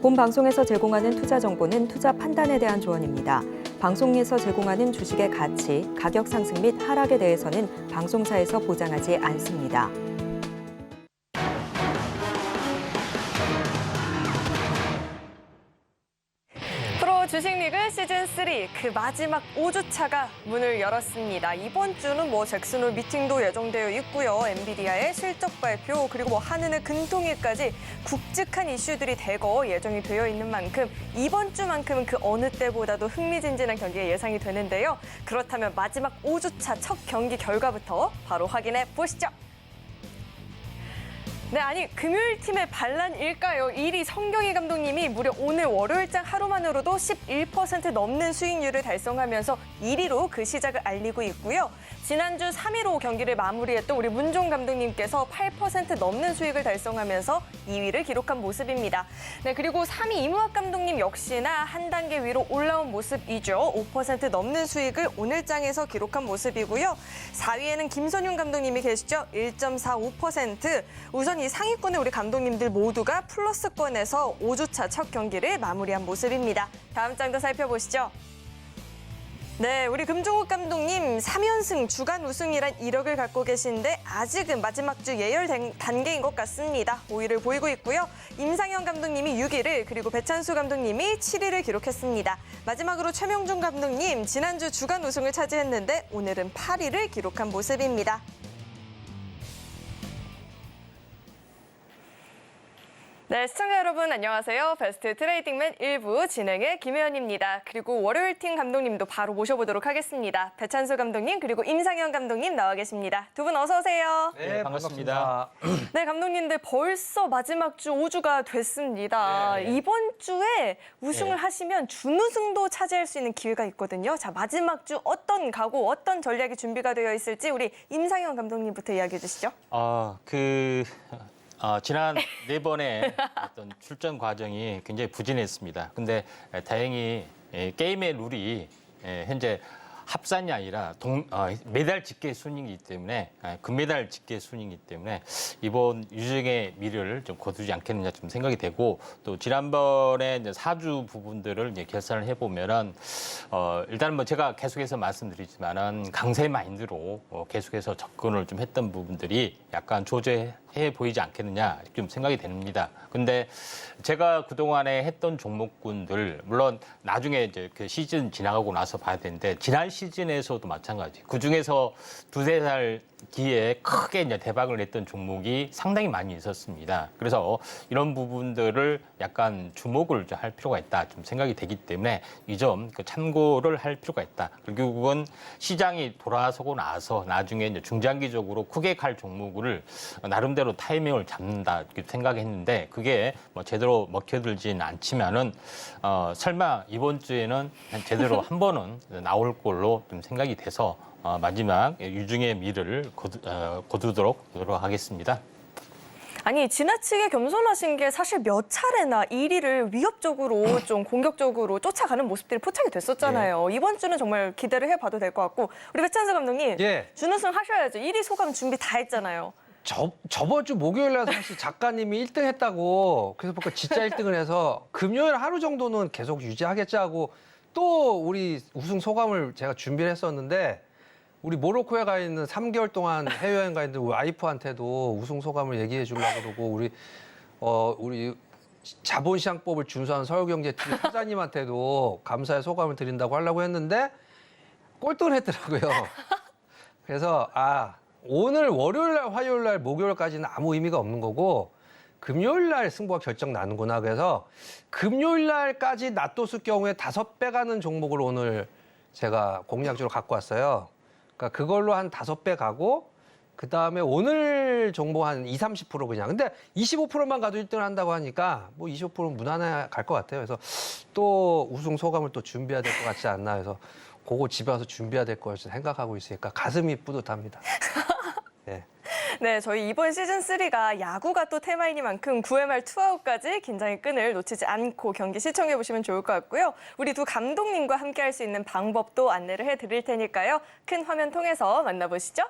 본 방송에서 제공하는 투자 정보는 투자 판단에 대한 조언입니다. 방송에서 제공하는 주식의 가치, 가격 상승 및 하락에 대해서는 방송사에서 보장하지 않습니다. 프로 주식리그 시즌3 그 마지막 5주차가 문을 열었습니다. 이번 주는 잭슨홀 미팅도 예정되어 있고요. 엔비디아의 실적 발표 그리고 한은의 금통일까지 굵직한 이슈들이 대거 예정이 되어 있는 만큼 이번 주만큼은 그 어느 때보다도 흥미진진한 경기가 예상이 되는데요. 그렇다면 마지막 5주차 첫 경기 결과부터 바로 확인해 보시죠. 네, 아니 금요일 팀의 반란일까요? 1위 성경희 감독님이 무려 오늘 월요일장 하루만으로도 11% 넘는 수익률을 달성하면서 1위로 그 시작을 알리고 있고요. 지난주 3위로 경기를 마무리했던 우리 문종 감독님께서 8% 넘는 수익을 달성하면서 2위를 기록한 모습입니다. 네, 그리고 3위 이무학 감독님 역시나 한 단계 위로 올라온 모습이죠. 5% 넘는 수익을 오늘장에서 기록한 모습이고요. 4위에는 김선용 감독님이 계시죠. 1.45%. 우선 이 상위권의 우리 감독님들 모두가 플러스권에서 5주차 첫 경기를 마무리한 모습입니다. 다음 장도 살펴보시죠. 네, 우리 금종욱 감독님 3연승 주간 우승이란 이력을 갖고 계신데 아직은 마지막 주 예열 단계인 것 같습니다. 5위를 보이고 있고요. 임상현 감독님이 6위를 그리고 배찬수 감독님이 7위를 기록했습니다. 마지막으로 최명준 감독님 지난주 주간 우승을 차지했는데 오늘은 8위를 기록한 모습입니다. 네, 시청자 여러분 안녕하세요. 베스트 트레이딩맨 1부 진행의 김혜연입니다. 그리고 월요일 팀 감독님도 바로 모셔보도록 하겠습니다. 배찬수 감독님 그리고 임상현 감독님 나와 계십니다. 두 분 어서 오세요. 네, 반갑습니다. 네, 감독님들 벌써 마지막 주 5주가 됐습니다. 네. 이번 주에 우승을 네. 하시면 준우승도 차지할 수 있는 기회가 있거든요. 자, 마지막 주 어떤 각오, 어떤 전략이 준비가 되어 있을지 우리 임상현 감독님부터 이야기해 주시죠. 지난 4번의 어떤 출전 과정이 굉장히 부진했습니다. 근데 다행히 게임의 룰이 현재 합산이 아니라 메달 집계 순이기 때문에 금메달 집계 순이기 때문에 이번 유승의 미래를 좀 거두지 않겠느냐 좀 생각이 되고 또 지난번에 이제 4주 부분들을 이제 결산을 해보면은 일단은 제가 계속해서 말씀드리지만은 강세 마인드로 계속해서 접근을 좀 했던 부분들이 약간 조제해 보이지 않겠느냐 좀 생각이 됩니다. 근데 제가 그동안에 했던 종목군들 물론 나중에 이제 그 시즌 지나가고 나서 봐야 되는데 지난 시즌에서도 마찬가지. 그중에서 두세 달 기회에 크게 이제 대박을 냈던 종목이 상당히 많이 있었습니다. 그래서 이런 부분들을 약간 주목을 할 필요가 있다 좀 생각이 되기 때문에 이 점 참고를 할 필요가 있다. 결국은 시장이 돌아서고 나서 나중에 이제 중장기적으로 크게 갈 종목을 나름대로 타이밍을 잡는다 이렇게 생각했는데 그게 제대로 먹혀들진 않지만은 설마 이번 주에는 제대로 한 번은 나올 걸로 좀 생각이 돼서 마지막 유중의 미래를 거두도록 하겠습니다. 아니 지나치게 겸손하신 게 사실 몇 차례나 1위를 위협적으로 좀 공격적으로 쫓아가는 모습들이 포착이 됐었잖아요. 이번 주는 정말 기대를 해봐도 될 것 같고 우리 배찬수 감독님 준우승 하셔야죠. 1위 소감 준비 다 했잖아요. 저번 주 목요일 날 사실 작가님이 1등 했다고 그래서 보니까 진짜 1등을 해서 금요일 하루 정도는 계속 유지하겠지 하고 또 우리 우승 소감을 제가 준비를 했었는데 우리 모로코에 가 있는 3개월 동안 해외여행 가 있는 우리 와이프한테도 우승 소감을 얘기해 주려고 그러고 우리 자본시장법을 준수한 서울경제TV 사장님한테도 감사의 소감을 드린다고 하려고 했는데 꼴등을 했더라고요. 그래서 오늘 월요일 날, 화요일 날, 목요일까지는 아무 의미가 없는 거고 금요일 날 승부가 결정 나는구나. 그래서 금요일 날까지 낫도수 경우에 5배 가는 종목을 오늘 제가 공략적으로 갖고 왔어요. 그러니까 그걸로 한 5배 가고 그다음에 오늘 종목 한 20-30% 그냥. 근데 25%만 가도 1등을 한다고 하니까 뭐 25%는 무난하게 갈 것 같아요. 그래서 또 우승 소감을 또 준비해야 될 것 같지 않나 해서 그거 집에 와서 준비해야 될 걸 생각하고 있으니까 가슴이 뿌듯합니다. 네. 네, 저희 이번 시즌3가 야구가 또 테마이니만큼 9회 말 투아웃까지 긴장의 끈을 놓치지 않고 경기 시청해보시면 좋을 것 같고요. 우리 두 감독님과 함께할 수 있는 방법도 안내를 해드릴 테니까요. 큰 화면 통해서 만나보시죠.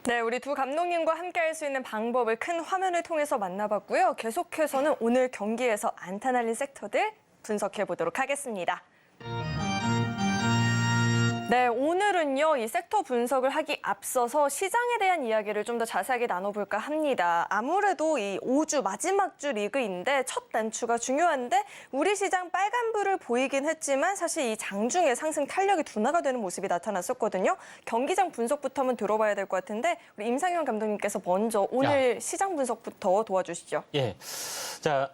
네, 우리 두 감독님과 함께 할 수 있는 방법을 큰 화면을 통해서 만나봤고요. 계속해서는 오늘 경기에서 안타 날린 섹터들 분석해 보도록 하겠습니다. 네, 오늘은요, 이 섹터 분석을 하기 앞서서 시장에 대한 이야기를 좀 더 자세하게 나눠볼까 합니다. 아무래도 이 5주 마지막 주 리그인데 첫 단추가 중요한데 우리 시장 빨간불을 보이긴 했지만 사실 이 장중에 상승 탄력이 둔화가 되는 모습이 나타났었거든요. 경기장 분석부터 한번 들어봐야 될 것 같은데 우리 임상현 감독님께서 먼저 오늘 시장 분석부터 도와주시죠. 예. 자,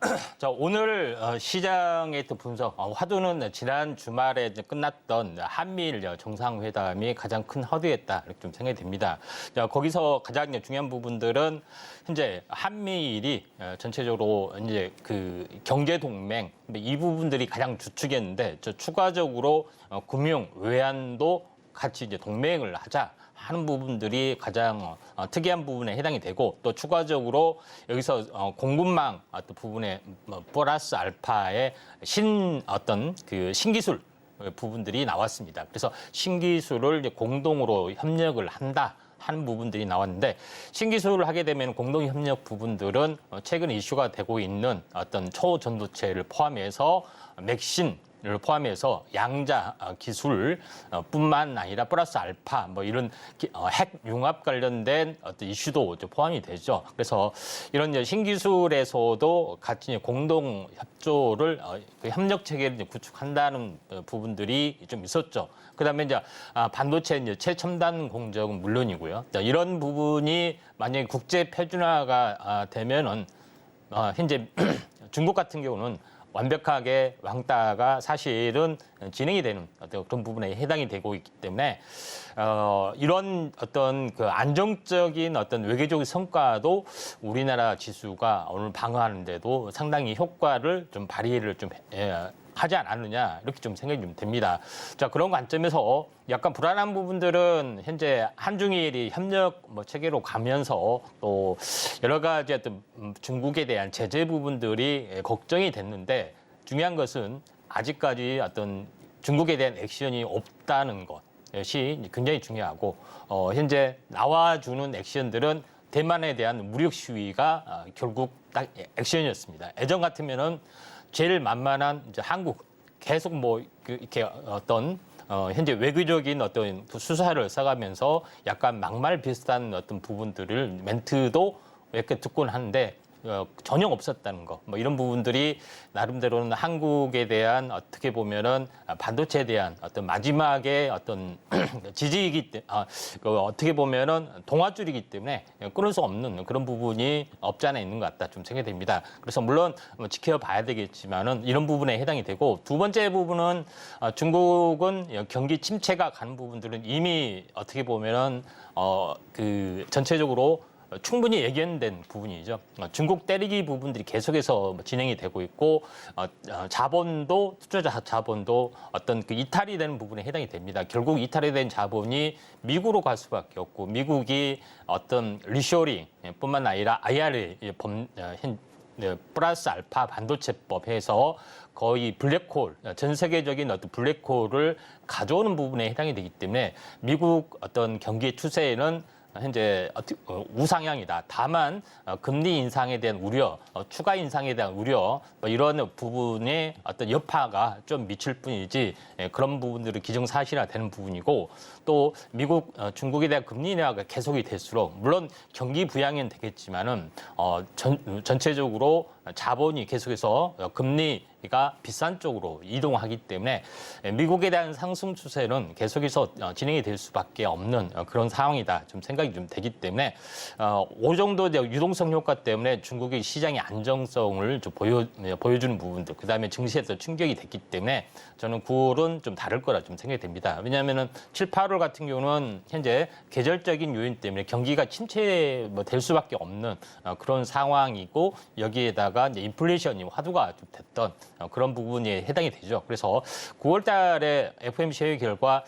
오늘 시장의 또 분석, 화두는 지난 주말에 이제 끝났던 한미일 정상회담이 가장 큰 허드였다 이렇게 좀 생각이 됩니다. 자, 거기서 가장 중요한 부분들은 현재 한미일이 전체적으로 이제 그 경제 동맹 이 부분들이 가장 주축이었는데 추가적으로 금융 외환도 같이 이제 동맹을 하자. 하는 부분들이 가장 특이한 부분에 해당이 되고 또 추가적으로 여기서 공급망 어떤 부분에 플러스 알파의 어떤 그 신기술 부분들이 나왔습니다. 그래서 신기술을 이제 공동으로 협력을 한다. 하는 부분들이 나왔는데 신기술을 하게 되면 공동 협력 부분들은 최근 이슈가 되고 있는 어떤 초전도체를 포함해서 맥신을 포함해서 양자 기술 뿐만 아니라 플러스 알파 뭐 이런 핵 융합 관련된 어떤 이슈도 포함이 되죠. 그래서 이런 신기술에서도 같이 공동 협조를 협력 체계를 구축한다는 부분들이 좀 있었죠. 그다음에 이제 반도체 이제 최첨단 공정은 물론이고요. 이런 부분이 만약에 국제 표준화가 되면은 현재 중국 같은 경우는 완벽하게 왕따가 사실은 진행이 되는 어떤 그런 부분에 해당이 되고 있기 때문에 이런 어떤 그 안정적인 어떤 외교적 성과도 우리나라 지수가 오늘 방어하는데도 상당히 효과를 좀 발휘를 좀 하지 않았느냐 이렇게 좀 생각이 좀 됩니다. 자, 그런 관점에서 약간 불안한 부분들은 현재 한중일이 협력 체계로 가면서 또 여러 가지 어떤 중국에 대한 제재 부분들이 걱정이 됐는데 중요한 것은 아직까지 어떤 중국에 대한 액션이 없다는 것이 굉장히 중요하고 현재 나와주는 액션들은 대만에 대한 무력 시위가 결국 딱 액션이었습니다. 예전 같으면은 제일 만만한 이제 한국 계속 이렇게 어떤 현재 외교적인 어떤 수사를 써가면서 약간 막말 비슷한 어떤 부분들을 멘트도 이렇게 듣곤 하는데 전혀 없었다는 거. 이런 부분들이 나름대로는 한국에 대한 어떻게 보면은 반도체에 대한 어떤 마지막에 어떤 지지이기 때문에 어떻게 보면은 동아줄이기 때문에 끊을 수 없는 그런 부분이 없지 않아 있는 것 같다 좀 생각이 됩니다. 그래서 물론 지켜봐야 되겠지만은 이런 부분에 해당이 되고 두 번째 부분은 중국은 경기 침체가 가는 부분들은 이미 어떻게 보면은 그 전체적으로 충분히 예견된 부분이죠. 중국 때리기 부분들이 계속해서 진행이 되고 있고 자본도 투자자 자본도 어떤 그 이탈이 되는 부분에 해당이 됩니다. 결국 이탈이 된 자본이 미국으로 갈 수밖에 없고 미국이 어떤 리쇼링뿐만 아니라 IRA 플러스 알파 반도체법 해서 거의 블랙홀, 전 세계적인 어떤 블랙홀을 가져오는 부분에 해당이 되기 때문에 미국 어떤 경기 추세에는 현재 우상향이다. 다만 금리 인상에 대한 우려, 추가 인상에 대한 우려 이런 부분에 어떤 여파가 좀 미칠 뿐이지 그런 부분들은 기정사실화되는 부분이고 또 미국, 중국에 대한 금리 인하가 계속이 될수록 물론 경기 부양은 되겠지만은 전체적으로 자본이 계속해서 금리가 비싼 쪽으로 이동하기 때문에 미국에 대한 상승 추세는 계속해서 진행이 될 수밖에 없는 그런 상황이다. 좀 생각이 좀 되기 때문에 이 정도 유동성 효과 때문에 중국의 시장의 안정성을 좀 보여주는 부분들, 그다음에 증시에서 충격이 됐기 때문에 저는 9월은 좀 다를 거라 좀 생각이 됩니다. 왜냐하면은 7, 8월 같은 경우는 현재 계절적인 요인 때문에 경기가 침체될 수밖에 없는 그런 상황이고 여기에다가 이제 인플레이션이 화두가 좀 됐던 그런 부분에 해당이 되죠. 그래서 9월 달에 FOMC 회의 결과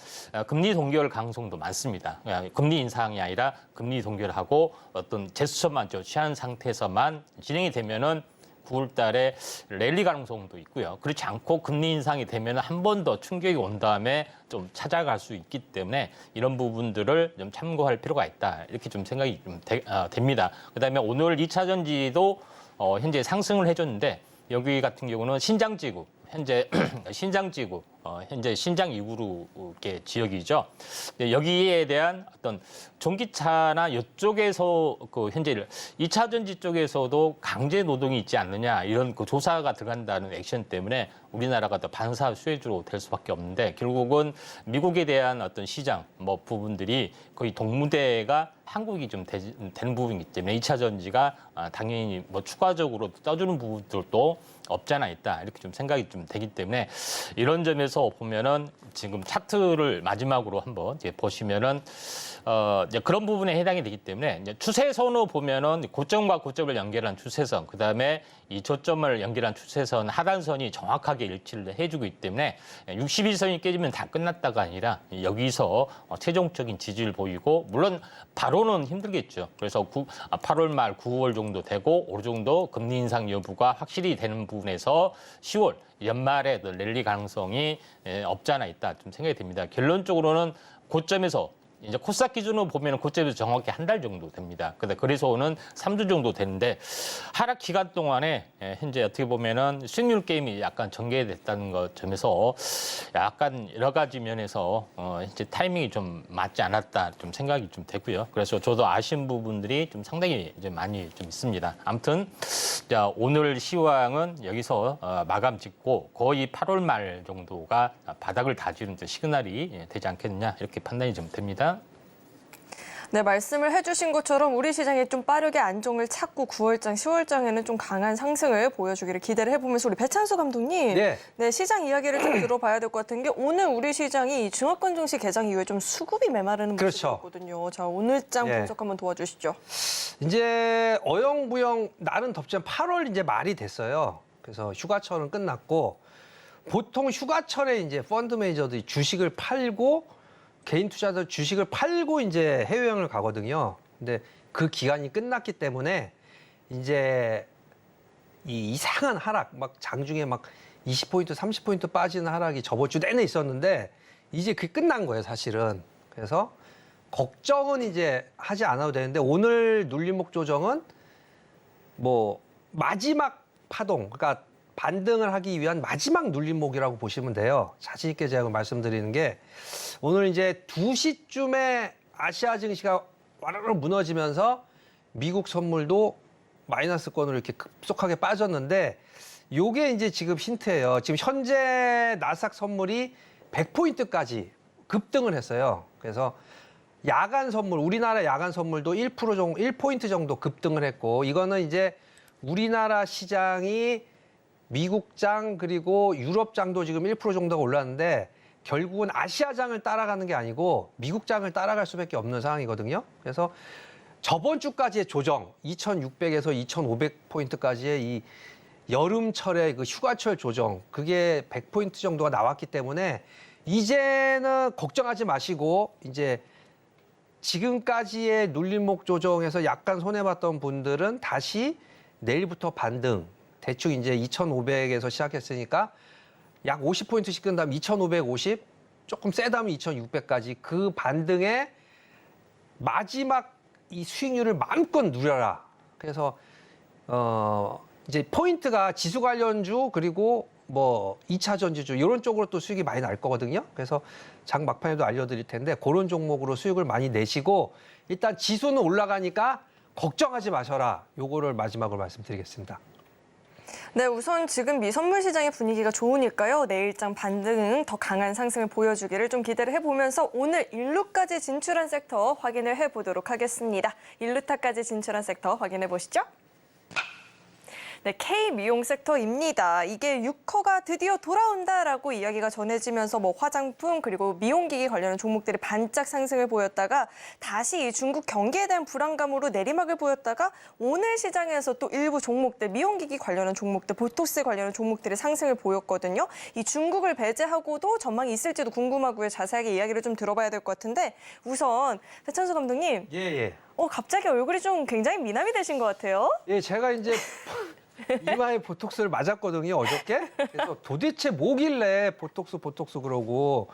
금리 동결 가능성도 많습니다. 금리 인상이 아니라 금리 동결하고 어떤 제스처만 취한 상태에서만 진행이 되면은 9월 달에 랠리 가능성도 있고요. 그렇지 않고 금리 인상이 되면 한 번 더 충격이 온 다음에 좀 찾아갈 수 있기 때문에 이런 부분들을 좀 참고할 필요가 있다. 이렇게 좀 생각이 좀 됩니다. 그다음에 오늘 2차 전지도 현재 상승을 해줬는데 여기 같은 경우는 신장지구, 현재 신장지구, 현재 신장 2구의 지역이죠. 여기에 대한 어떤 전기차나 이쪽에서 그 현재 2차 전지 쪽에서도 강제 노동이 있지 않느냐 이런 그 조사가 들어간다는 액션 때문에 우리나라가 더 반사 수혜주로 될 수밖에 없는데 결국은 미국에 대한 어떤 시장 뭐 부분들이 거의 동무대가 한국이 좀 되는 부분이기 때문에 2차 전지가 당연히 뭐 추가적으로 떠주는 부분들도 없지 않아 있다 이렇게 좀 생각이 좀 되기 때문에 이런 점에서 보면은 지금 차트를 마지막으로 한번 이제 보시면은 이제 그런 부분에 해당이 되기 때문에 이제 추세선으로 보면은 고점과 고점을 연결한 추세선, 그 다음에 이 저점을 연결한 추세선 하단선이 정확하게 일치를 해주고 있기 때문에 61선이 깨지면 다 끝났다가 아니라 여기서 최종적인 지지를 보이고 물론 바로는 힘들겠죠. 그래서 8월 말 9월 정도 되고 어느 정도 금리 인상 여부가 확실히 되는 부분에서 10월 연말에 랠리 가능성이 없지 않아 있다 좀 생각이 됩니다. 결론적으로는 고점에서 이제 코스닥 기준으로 보면 고점에서 정확히 한 달 정도 됩니다. 그래서 오는 3주 정도 되는데 하락 기간 동안에 현재 어떻게 보면은 수익률 게임이 약간 전개됐다는 것 점에서 약간 여러 가지 면에서 현재 타이밍이 좀 맞지 않았다 좀 생각이 좀 되고요. 그래서 저도 아쉬운 부분들이 좀 상당히 이제 많이 좀 있습니다. 아무튼 자, 오늘 시황은 여기서 마감 짓고 거의 8월 말 정도가 바닥을 다지는 시그널이 되지 않겠느냐 이렇게 판단이 좀 됩니다. 네, 말씀을 해주신 것처럼 우리 시장이 좀 빠르게 안정을 찾고 9월장, 10월장에는 좀 강한 상승을 보여주기를 기대를 해보면서 우리 배찬수 감독님, 네, 시장 이야기를 좀 들어봐야 될 것 같은 게 오늘 우리 시장이 중화권 증시 개장 이후에 좀 수급이 메마르는 모습이었거든요. 자, 오늘장 분석 한번 도와주시죠. 이제 어영부영 나는 덥지만 8월 이제 말이 됐어요. 그래서 휴가철은 끝났고 보통 휴가철에 이제 펀드 매니저들이 주식을 팔고 개인 투자자들 주식을 팔고 이제 해외여행을 가거든요. 근데 그 기간이 끝났기 때문에 이제 이 이상한 하락, 막 장중에 막 20포인트, 30포인트 빠지는 하락이 저번 주 내내 있었는데 이제 그게 끝난 거예요, 사실은. 그래서 걱정은 이제 하지 않아도 되는데 오늘 눌림목 조정은 뭐 마지막 파동, 그러니까 반등을 하기 위한 마지막 눌림목이라고 보시면 돼요. 자신 있게 제가 말씀드리는 게 오늘 이제 2시쯤에 아시아 증시가 와르르 무너지면서 미국 선물도 마이너스권으로 이렇게 급속하게 빠졌는데 요게 이제 지금 힌트예요. 지금 현재 나스닥 선물이 100포인트까지 급등을 했어요. 그래서 야간 선물, 우리나라 야간 선물도 1% 정도, 1포인트 정도 급등을 했고 이거는 이제 우리나라 시장이 미국장 그리고 유럽장도 지금 1% 정도가 올랐는데 결국은 아시아장을 따라가는 게 아니고 미국장을 따라갈 수밖에 없는 상황이거든요. 그래서 저번 주까지의 조정, 2,600에서 2,500포인트까지의 이 여름철의 그 휴가철 조정, 그게 100포인트 정도가 나왔기 때문에 이제는 걱정하지 마시고 이제 지금까지의 눌림목 조정에서 약간 손해봤던 분들은 다시 내일부터 반등, 대충 이제 2,500에서 시작했으니까 약 50포인트씩 끈 다음 2,550, 조금 세다면 2,600까지 그 반등에 마지막 이 수익률을 마음껏 누려라. 그래서 이제 포인트가 지수 관련주 그리고 뭐 2차 전지주 이런 쪽으로 또 수익이 많이 날 거거든요. 그래서 장 막판에도 알려드릴 텐데 그런 종목으로 수익을 많이 내시고 일단 지수는 올라가니까 걱정하지 마셔라. 요거를 마지막으로 말씀드리겠습니다. 네, 우선 지금 미 선물 시장의 분위기가 좋으니까요. 내일장 반등 더 강한 상승을 보여주기를 좀 기대를 해보면서 오늘 일루까지 진출한 섹터 확인을 해보도록 하겠습니다. 일루타까지 진출한 섹터 확인해 보시죠. 네, K-미용 섹터입니다. 이게 6호가 드디어 돌아온다라고 이야기가 전해지면서 뭐 화장품 그리고 미용기기 관련한 종목들이 반짝 상승을 보였다가 다시 이 중국 경기에 대한 불안감으로 내리막을 보였다가 오늘 시장에서 또 일부 종목들, 미용기기 관련한 종목들, 보톡스 관련한 종목들이 상승을 보였거든요. 이 중국을 배제하고도 전망이 있을지도 궁금하고요. 자세하게 이야기를 좀 들어봐야 될 것 같은데 우선 배찬수 감독님. 예. 갑자기 얼굴이 좀 굉장히 미남이 되신 것 같아요. 예, 제가 이제 이마에 보톡스를 맞았거든요, 어저께. 그래서 도대체 뭐길래 보톡스 그러고.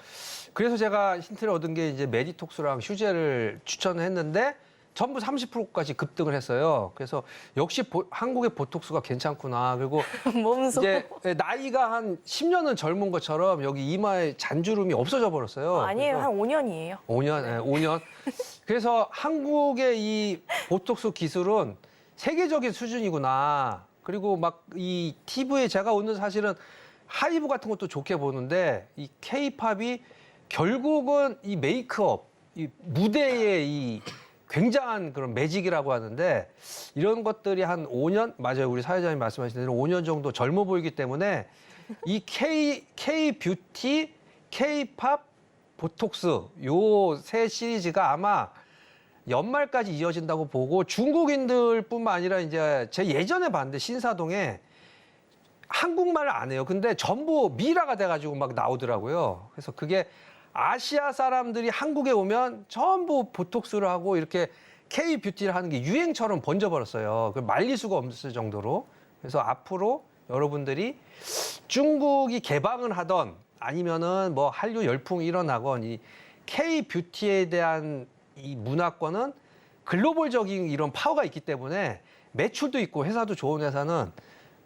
그래서 제가 힌트를 얻은 게 이제 메디톡스랑 휴젤을 추천했는데 전부 30%까지 급등을 했어요. 그래서 역시 한국의 보톡스가 괜찮구나. 그리고 몸소. 이제 나이가 한 10년은 젊은 것처럼 여기 이마에 잔주름이 없어져 버렸어요. 아니에요. 그래서 한 5년이에요. 5년, 예, 5년. 그래서 한국의 이 보톡스 기술은 세계적인 수준이구나. 그리고 막 이 TV에 제가 오늘 사실은 하이브 같은 것도 좋게 보는데 이 K-팝이 결국은 이 메이크업, 이 무대의 이 굉장한 그런 매직이라고 하는데 이런 것들이 한 5년, 맞아요. 우리 사회자님 말씀하신 대로 5년 정도 젊어 보이기 때문에 이 K-뷰티, K-팝, 보톡스 요 세 시리즈가 아마 연말까지 이어진다고 보고 중국인들뿐만 아니라 이제 제 예전에 봤는데 신사동에 한국말을 안 해요. 근데 전부 미라가 돼가지고 막 나오더라고요. 그래서 그게 아시아 사람들이 한국에 오면 전부 보톡스를 하고 이렇게 K-뷰티를 하는 게 유행처럼 번져버렸어요. 말릴 수가 없을 정도로. 그래서 앞으로 여러분들이 중국이 개방을 하던 아니면은 뭐 한류 열풍이 일어나건 이 K-뷰티에 대한 이 문화권은 글로벌적인 이런 파워가 있기 때문에 매출도 있고 회사도 좋은 회사는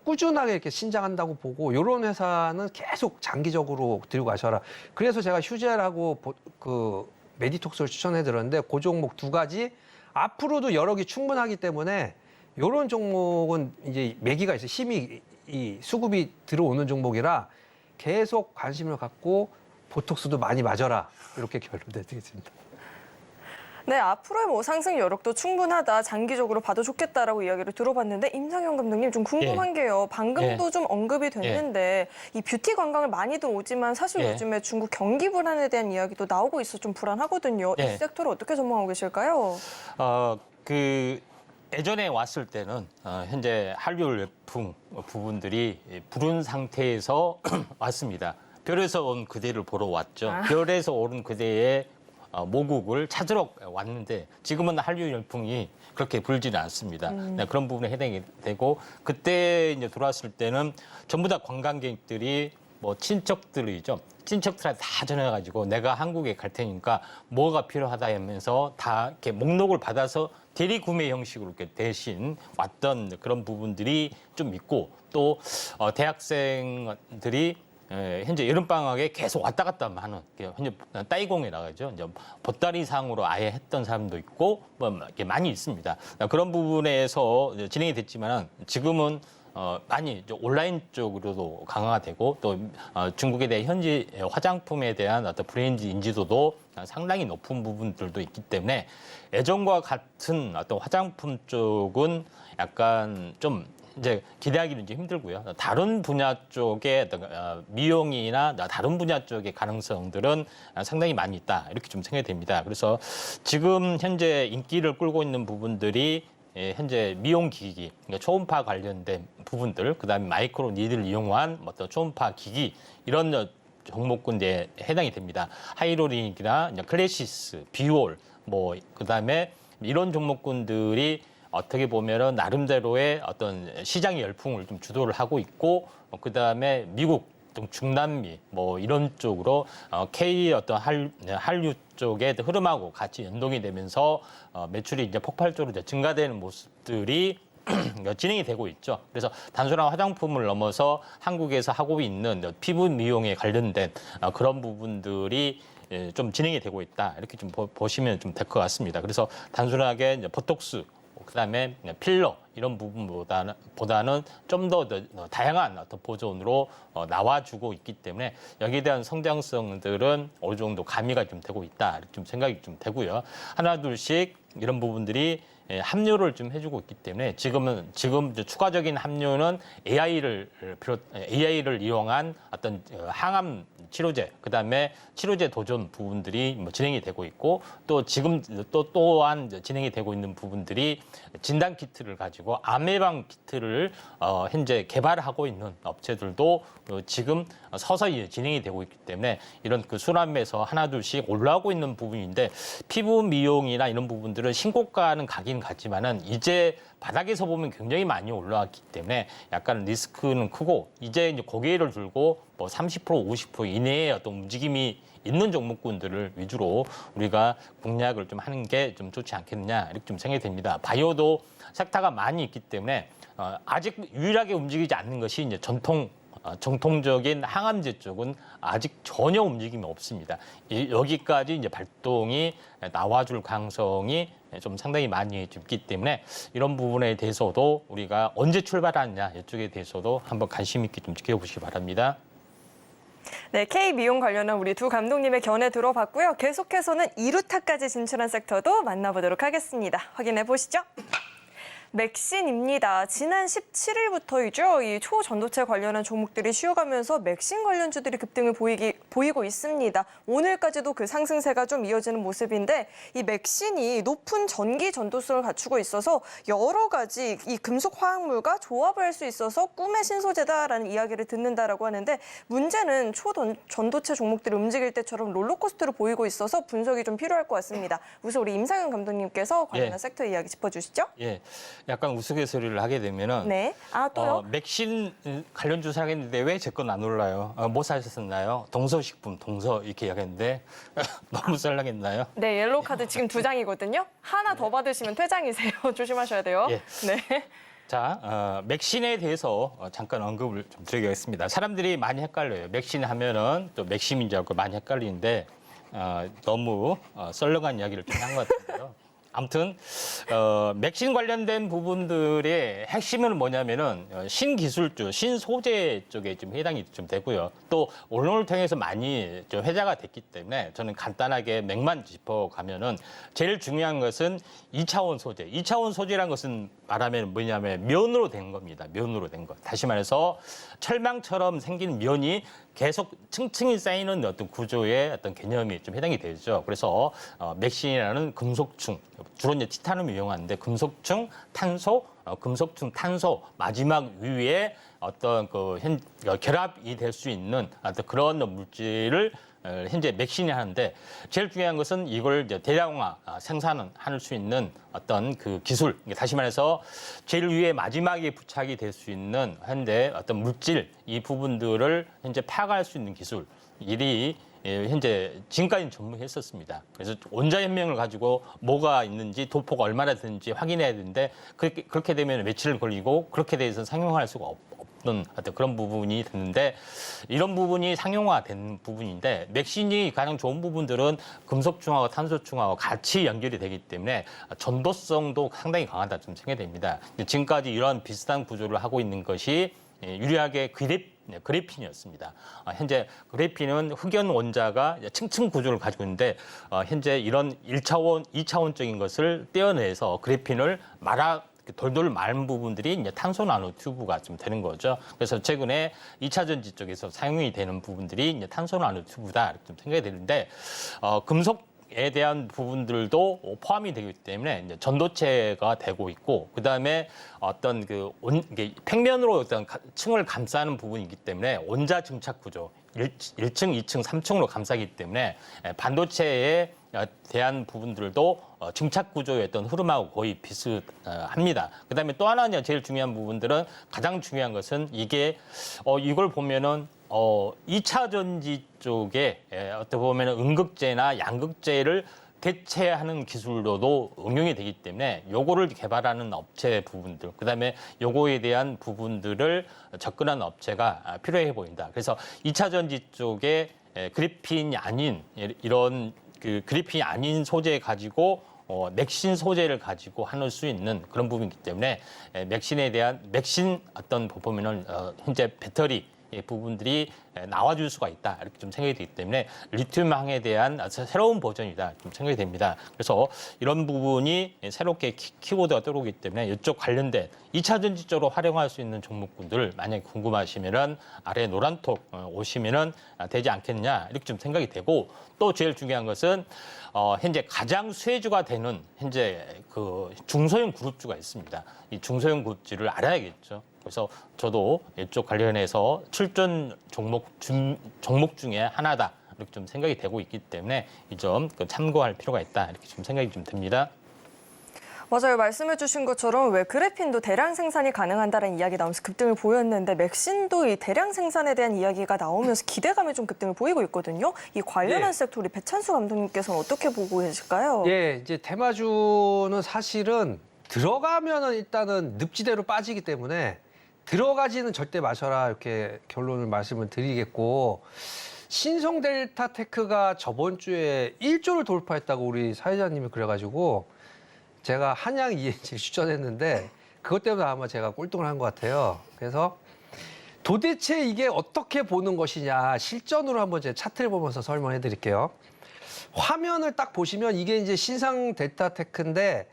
꾸준하게 이렇게 신장한다고 보고 이런 회사는 계속 장기적으로 들고 가셔라. 그래서 제가 휴젤하고 그 메디톡스를 추천해 드렸는데 그 종목 두 가지 앞으로도 여력이 충분하기 때문에 이런 종목은 이제 매기가 있어요. 힘이 이 수급이 들어오는 종목이라 계속 관심을 갖고 보톡스도 많이 맞아라. 이렇게 결론내드리겠습니다. 네, 앞으로의 뭐 상승 여력도 충분하다, 장기적으로 봐도 좋겠다라고 이야기를 들어봤는데 임상현 감독님 좀 궁금한 게요. 방금도 좀 언급이 됐는데 이 뷰티 관광을 많이들 오지만 사실 요즘에 중국 경기 불안에 대한 이야기도 나오고 있어 좀 불안하거든요. 이 섹터를 어떻게 전망하고 계실까요? 예전에 왔을 때는 현재 한류 열풍 부분들이 불은 상태에서 왔습니다. 별에서 온 그대를 보러 왔죠. 별에서 오른 그대의 모국을 찾으러 왔는데 지금은 한류 열풍이 그렇게 불지는 않습니다. 그런 부분에 해당이 되고 그때 이제 들어왔을 때는 전부 다 관광객들이 뭐 친척들이죠. 친척들한테 다 전해가지고 내가 한국에 갈 테니까 뭐가 필요하다 하면서 다 이렇게 목록을 받아서 대리 구매 형식으로 이렇게 대신 왔던 그런 부분들이 좀 있고 또 대학생들이 현재 여름방학에 계속 왔다 갔다 하는, 현재 따이공에 나가죠. 이제 보따리상으로 아예 했던 사람도 있고, 뭐, 이렇게 많이 있습니다. 그런 부분에서 진행이 됐지만 지금은 많이 온라인 쪽으로도 강화가 되고 또 중국에 대한 현지 화장품에 대한 어떤 브랜드 인지도도 상당히 높은 부분들도 있기 때문에 예전과 같은 어떤 화장품 쪽은 약간 좀 이제 기대하기는 좀 힘들고요. 다른 분야 쪽에 미용이나 다른 분야 쪽의 가능성들은 상당히 많이 있다. 이렇게 좀 생각이 됩니다. 그래서 지금 현재 인기를 끌고 있는 부분들이 현재 미용기기, 그러니까 초음파 관련된 부분들, 그다음에 마이크로 니드를 이용한 어떤 초음파 기기 이런 종목군에 해당이 됩니다. 하이로닉이나 클래시스, 비올, 뭐 그다음에 이런 종목군들이 어떻게 보면은 나름대로의 어떤 시장의 열풍을 좀 주도를 하고 있고, 그다음에 미국, 중남미 뭐 이런 쪽으로 K 어떤 한류 쪽의 흐름하고 같이 연동이 되면서 매출이 이제 폭발적으로 이제 증가되는 모습들이 진행이 되고 있죠. 그래서 단순한 화장품을 넘어서 한국에서 하고 있는 피부 미용에 관련된 그런 부분들이 좀 진행이 되고 있다. 이렇게 좀 보시면 좀 될 것 같습니다. 그래서 단순하게 이제 보톡스, 그다음에 필러 이런 부분보다는 좀 더 다양한 어떤 버전으로 나와주고 있기 때문에 여기에 대한 성장성들은 어느 정도 가미가 좀 되고 있다 이렇게 좀 생각이 좀 되고요. 하나 둘씩 이런 부분들이 합류를 좀 해주고 있기 때문에 지금 추가적인 합류는 AI를 이용한 어떤 항암 치료제, 그다음에 치료제 도전 부분들이 뭐 진행이 되고 있고 또 지금 또한 진행이 되고 있는 부분들이 진단 키트를 가지고 가지고 암 예방 키트를 현재 개발하고 있는 업체들도 지금 서서히 진행이 되고 있기 때문에 이런 그 수납에서 하나둘씩 올라오고 있는 부분인데 피부 미용이나 이런 부분들은 신고가는 가긴 갔지만은 이제 바닥에서 보면 굉장히 많이 올라왔기 때문에 약간 리스크는 크고 이제 고개를 들고 뭐 30% 50% 이내의 어떤 움직임이 있는 종목군들을 위주로 우리가 공략을 좀 하는 게 좀 좋지 않겠느냐 이렇게 좀 생각이 됩니다. 바이오도 섹터가 많이 있기 때문에 아직 유일하게 움직이지 않는 것이 이제 정통적인 항암제 쪽은 아직 전혀 움직임이 없습니다. 여기까지 이제 발동이 나와줄 가능성이 좀 상당히 많이 있기 때문에 이런 부분에 대해서도 우리가 언제 출발하느냐 이쪽에 대해서도 한번 관심 있게 좀 지켜보시기 바랍니다. 네, K미용 관련한 우리 두 감독님의 견해 들어봤고요. 계속해서는 2루타까지 진출한 섹터도 만나보도록 하겠습니다. 확인해 보시죠. 맥신입니다. 지난 17일부터이죠. 이 초전도체 관련한 종목들이 쉬어가면서 맥신 관련주들이 급등을 보이고 있습니다. 오늘까지도 그 상승세가 좀 이어지는 모습인데 이 맥신이 높은 전기 전도성을 갖추고 있어서 여러 가지 이 금속 화학물과 조합을 할 수 있어서 꿈의 신소재다라는 이야기를 듣는다라고 하는데 문제는 초전도체 종목들이 움직일 때처럼 롤러코스터로 보이고 있어서 분석이 좀 필요할 것 같습니다. 우선 우리 임상현 감독님께서 관련한 섹터 이야기 짚어주시죠. 예. 약간 우스갯소리를 하게 되면은 네. 또요? 맥신 관련주 사겠는데 왜 제 건 안 올라요? 뭐 사셨었나요? 동서식품, 동서 이렇게 이야기했는데 너무 썰렁했나요? 네, 옐로우 카드 지금 2장이거든요. 하나 더 받으시면 퇴장이세요. 조심하셔야 돼요. 예. 네. 자, 맥신에 대해서 잠깐 언급을 좀 드리겠습니다. 사람들이 많이 헷갈려요. 맥신 하면은 또 맥심인 줄 알고 많이 헷갈리는데 너무 썰렁한 이야기를 좀 한 것 같은데요. 아무튼 맥신 관련된 부분들의 핵심은 뭐냐면은 신기술주, 신소재 쪽에 좀 해당이 좀 되고요. 또 언론을 통해서 많이 좀 회자가 됐기 때문에 저는 간단하게 맥만 짚어가면은 제일 중요한 것은 2차원 소재. 2차원 소재란 것은 말하면 뭐냐면 면으로 된 겁니다. 면으로 된 것. 다시 말해서 철망처럼 생긴 면이 계속 층층이 쌓이는 어떤 구조의 어떤 개념이 좀 해당이 되죠. 그래서 맥신이라는 금속층, 주로 이제 티타늄을 이용하는데 금속층, 탄소, 금속층, 탄소 마지막 위에 어떤 결합이 될 수 있는 어떤 그런 물질을 현재 맥신이 하는데 제일 중요한 것은 이걸 이제 대량화 생산할 수 있는 어떤 그 기술, 다시 말해서 제일 위에 마지막에 부착이 될 수 있는 현재 어떤 물질 이 부분들을 현재 파악할 수 있는 기술 일이 현재 지금까지는 전무했었습니다. 그래서 원자협명을 가지고 뭐가 있는지 도포가 얼마나 되는지 확인해야 되는데 그렇게 되면 며칠 걸리고 그렇게 돼서 상용화할 수가 없는 어떤 그런 부분이 됐는데 이런 부분이 상용화된 부분인데 맥신이 가장 좋은 부분들은 금속중하고 탄소중하고 같이 연결이 되기 때문에 전도성도 상당히 강하다 좀 생각이 됩니다. 지금까지 이런 비슷한 구조를 하고 있는 것이 유리하게 그래핀이었습니다. 현재 그래핀은 흑연 원자가 층층 구조를 가지고 있는데 현재 이런 1차원, 2차원적인 것을 떼어내서 그래핀을 돌돌 마른 부분들이 이제 탄소 나노 튜브가 좀 되는 거죠. 그래서 최근에 2차 전지 쪽에서 사용이 되는 부분들이 이제 탄소 나노 튜브다 이렇게 좀 생각이 되는데 금속에 대한 부분들도 포함이 되기 때문에 이제 전도체가 되고 있고 그다음에 어떤 이게 평면으로 어떤 층을 감싸는 부분이기 때문에 원자 증착 구조 1층, 2층, 3층으로 감싸기 때문에 반도체에 대한 부분들도 증착 구조의 어떤 흐름하고 거의 비슷합니다. 그다음에 또 하나 제일 중요한 부분들은 가장 중요한 것은 이게 이걸 보면은 2차 전지 쪽에 어떻게 보면은 음극재나 양극재를 대체하는 기술로도 응용이 되기 때문에 요거를 개발하는 업체 부분들, 그다음에 요거에 대한 부분들을 접근하는 업체가 필요해 보인다. 그래서 2차 전지 쪽에 그래핀이 아닌 이런 그래핀이 아닌 소재 가지고 맥신 소재를 가지고 할 수 있는 그런 부분이기 때문에 맥신 어떤 보면은 현재 배터리 부분들이 나와줄 수가 있다 이렇게 좀 생각이 되기 때문에 리튬항에 대한 새로운 버전이다 좀 생각이 됩니다. 그래서 이런 부분이 새롭게 키워드가 들어오기 때문에 이쪽 관련된 2차 전지 쪽으로 활용할 수 있는 종목군들 만약에 궁금하시면은 아래 노란톡 오시면은 되지 않겠느냐 이렇게 좀 생각이 되고 또 제일 중요한 것은 현재 가장 수혜주가 되는 현재 그 중소형 그룹주가 있습니다. 이 중소형 그룹주를 알아야겠죠. 그래서 저도 이쪽 관련해서 출전 종목 중에 하나다 이렇게 좀 생각이 되고 있기 때문에 이 점 참고할 필요가 있다 이렇게 좀 생각이 좀 듭니다. 맞아요. 말씀해 주신 것처럼 왜 그래핀도 대량 생산이 가능한다는 이야기 나오면서 급등을 보였는데 맥신도 이 대량 생산에 대한 이야기가 나오면서 기대감이 좀 급등을 보이고 있거든요. 이 관련한 예. 섹터 우리 배찬수 감독님께서는 어떻게 보고 계실까요? 예, 이제 테마주는 사실은 들어가면은 일단은 늪지대로 빠지기 때문에 들어가지는 절대 마셔라 이렇게 결론을 말씀을 드리겠고 신성 델타 테크가 저번 주에 1조를 돌파했다고 우리 사회자님이 그래가지고 제가 한양 ENG를 추천했는데 그것 때문에 아마 제가 꼴등을 한 것 같아요. 그래서 도대체 이게 어떻게 보는 것이냐 실전으로 한번 제 차트를 보면서 설명해 드릴게요. 화면을 딱 보시면 이게 이제 신상 델타 테크인데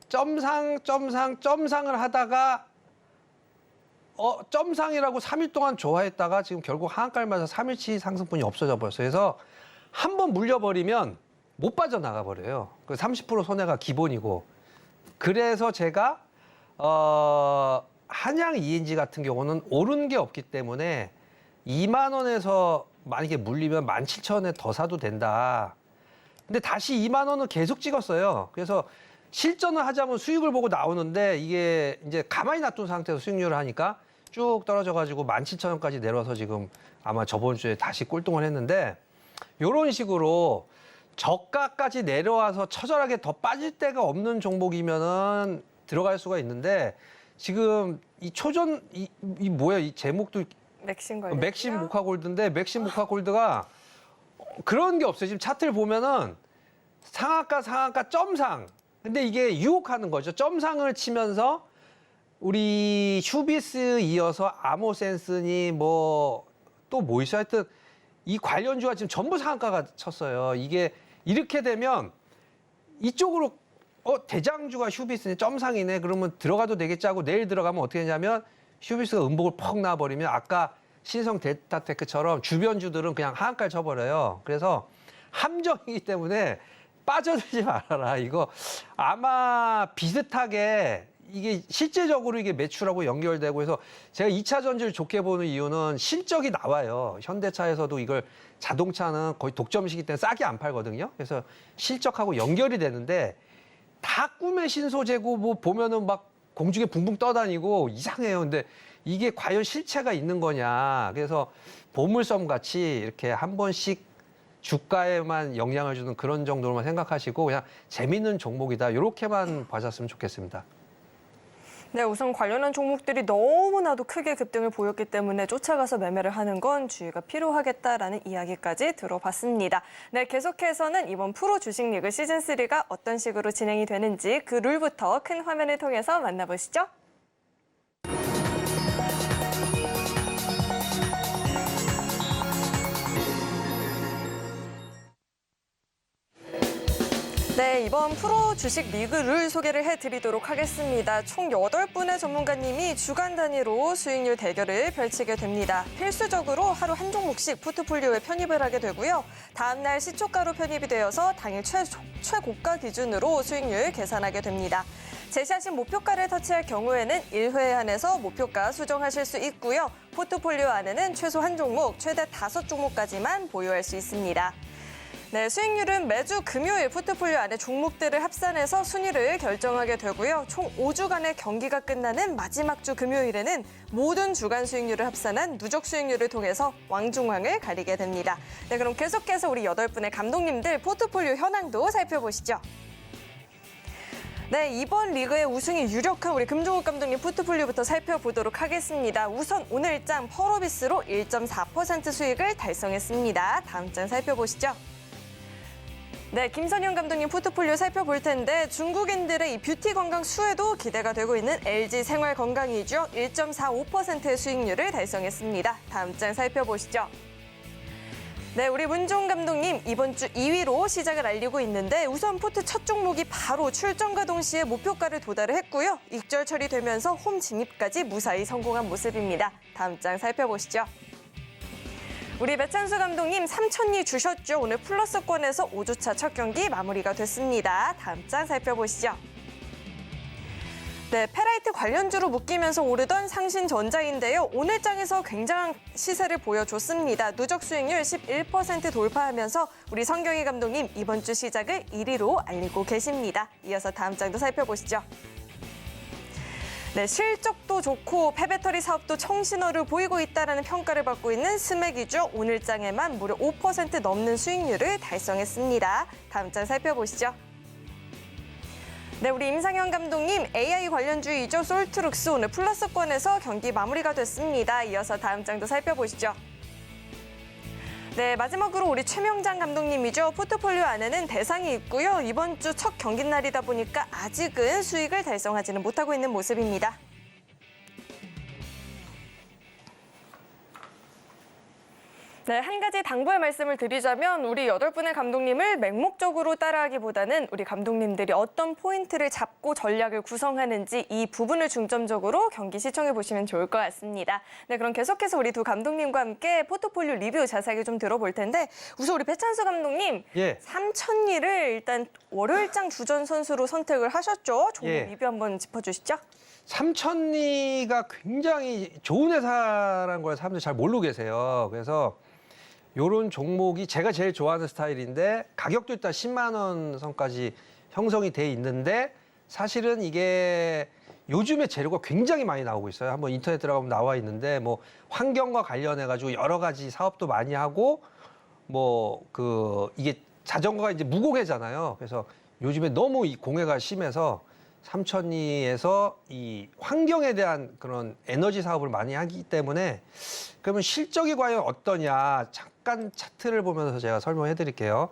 점상을 하다가 점상이라고 3일 동안 좋아했다가 지금 결국 하한가를 맞아 3일치 상승분이 없어져 버렸어요. 그래서 한번 물려버리면 못 빠져나가 버려요. 그 30% 손해가 기본이고. 그래서 제가 한양 ENG 같은 경우는 오른 게 없기 때문에 2만 원에서 만약에 물리면 17,000원에 더 사도 된다. 근데 다시 2만 원은 계속 찍었어요. 그래서 실전을 하자면 수익을 보고 나오는데 이게 이제 가만히 놔둔 상태에서 수익률을 하니까 쭉 떨어져가지고 17,000원까지 내려와서 지금 아마 저번 주에 다시 꼴등을 했는데 이런 식으로 저가까지 내려와서 처절하게 더 빠질 데가 없는 종목이면은 들어갈 수가 있는데 지금 이 초전 이 뭐야 이 제목도 맥신 관련. 맥심 모카골드인데 맥심 모카골드가 그런 게 없어요. 지금 차트를 보면은 상한가 점상. 근데 이게 유혹하는 거죠. 점상을 치면서 우리 휴비스 이어서 아모센스니 뭐 또 뭐 있어 하여튼 이 관련주가 지금 전부 상한가가 쳤어요. 이게 이렇게 되면 이쪽으로 대장주가 휴비스네 점상이네 그러면 들어가도 되겠지 하고 내일 들어가면 어떻게 되냐면 휴비스가 음봉을 퍽 놔버리면 아까 신성 델타테크처럼 주변주들은 그냥 하한가를 쳐버려요. 그래서 함정이기 때문에 빠져들지 말아라. 이거 아마 비슷하게 이게 실제적으로 이게 매출하고 연결되고 해서 제가 2차 전지를 좋게 보는 이유는 실적이 나와요. 현대차에서도 이걸 자동차는 거의 독점시기 때문에 싸게 안 팔거든요. 그래서 실적하고 연결이 되는데 다 꿈의 신소재고 뭐 보면은 막 공중에 붕붕 떠다니고 이상해요. 근데 이게 과연 실체가 있는 거냐. 그래서 보물섬 같이 이렇게 한 번씩 주가에만 영향을 주는 그런 정도로만 생각하시고 그냥 재밌는 종목이다. 이렇게만 봐주셨으면 좋겠습니다. 네, 우선 관련한 종목들이 너무나도 크게 급등을 보였기 때문에 쫓아가서 매매를 하는 건 주의가 필요하겠다라는 이야기까지 들어봤습니다. 네, 계속해서는 이번 프로 주식 리그 시즌3가 어떤 식으로 진행이 되는지 그 룰부터 큰 화면을 통해서 만나보시죠. 네, 이번 프로 주식 리그 룰 소개를 해드리도록 하겠습니다. 총 8분의 전문가님이 주간 단위로 수익률 대결을 펼치게 됩니다. 필수적으로 하루 한 종목씩 포트폴리오에 편입을 하게 되고요. 다음 날 시초가로 편입이 되어서 당일 최고가 기준으로 수익률 계산하게 됩니다. 제시하신 목표가를 터치할 경우에는 1회에 한해서 목표가 수정하실 수 있고요. 포트폴리오 안에는 최소 한 종목, 최대 5종목까지만 보유할 수 있습니다. 네, 수익률은 매주 금요일 포트폴리오 안에 종목들을 합산해서 순위를 결정하게 되고요. 총 5주간의 경기가 끝나는 마지막 주 금요일에는 모든 주간 수익률을 합산한 누적 수익률을 통해서 왕중왕을 가리게 됩니다. 네, 그럼 계속해서 우리 8분의 감독님들 포트폴리오 현황도 살펴보시죠. 네, 이번 리그의 우승이 유력한 우리 금종욱 감독님 포트폴리오부터 살펴보도록 하겠습니다. 우선 오늘 장 펄어비스로 1.4% 수익을 달성했습니다. 다음 장 살펴보시죠. 네, 김선영 감독님 포트폴리오 살펴볼 텐데 중국인들의 이 뷰티 건강 수혜도 기대가 되고 있는 LG 생활 건강이죠. 1.45%의 수익률을 달성했습니다. 다음 장 살펴보시죠. 네, 우리 문종 감독님 이번 주 2위로 시작을 알리고 있는데 우선 포트 첫 종목이 바로 출전과 동시에 목표가를 도달을 했고요. 익절 처리되면서 홈 진입까지 무사히 성공한 모습입니다. 다음 장 살펴보시죠. 우리 배찬수 감독님 3,000리 주셨죠. 오늘 플러스권에서 5주차 첫 경기 마무리가 됐습니다. 다음 장 살펴보시죠. 네, 페라이트 관련주로 묶이면서 오르던 상신전자인데요. 오늘 장에서 굉장한 시세를 보여줬습니다. 누적 수익률 11% 돌파하면서 우리 성경희 감독님 이번 주 시작을 1위로 알리고 계십니다. 이어서 다음 장도 살펴보시죠. 네, 실적도 좋고 폐배터리 사업도 청신호를 보이고 있다는 평가를 받고 있는 스맥이죠. 오늘 장에만 무려 5% 넘는 수익률을 달성했습니다. 다음 장 살펴보시죠. 네, 우리 임상현 감독님 AI 관련주이죠. 솔트룩스 오늘 플러스권에서 경기 마무리가 됐습니다. 이어서 다음 장도 살펴보시죠. 네, 마지막으로 우리 최명장 감독님이죠. 포트폴리오 안에는 대상이 있고요. 이번 주 첫 경기 날이다 보니까 아직은 수익을 달성하지는 못하고 있는 모습입니다. 네, 한 가지 당부의 말씀을 드리자면 우리 8분의 감독님을 맹목적으로 따라하기보다는 우리 감독님들이 어떤 포인트를 잡고 전략을 구성하는지 이 부분을 중점적으로 경기 시청해 보시면 좋을 것 같습니다. 네, 그럼 계속해서 우리 두 감독님과 함께 포트폴리오 리뷰 자세하게 좀 들어볼 텐데 우선 우리 배찬수 감독님 예. 3,000리를 일단 월요일장 주전 선수로 선택을 하셨죠. 종목 예. 리뷰 한번 짚어주시죠. 삼천리가 굉장히 좋은 회사라는 걸 사람들이 잘 모르고 계세요. 그래서 요런 종목이 제가 제일 좋아하는 스타일인데 가격도 일단 10만 원 선까지 형성이 돼 있는데 사실은 이게 요즘에 재료가 굉장히 많이 나오고 있어요. 한번 인터넷 들어가면 나와 있는데 뭐 환경과 관련해 가지고 여러 가지 사업도 많이 하고 뭐 이게 자전거가 이제 무공해잖아요. 그래서 요즘에 너무 이 공해가 심해서 삼천리에서 이 환경에 대한 그런 에너지 사업을 많이 하기 때문에 그러면 실적이 과연 어떠냐 잠깐 차트를 보면서 제가 설명해 드릴게요.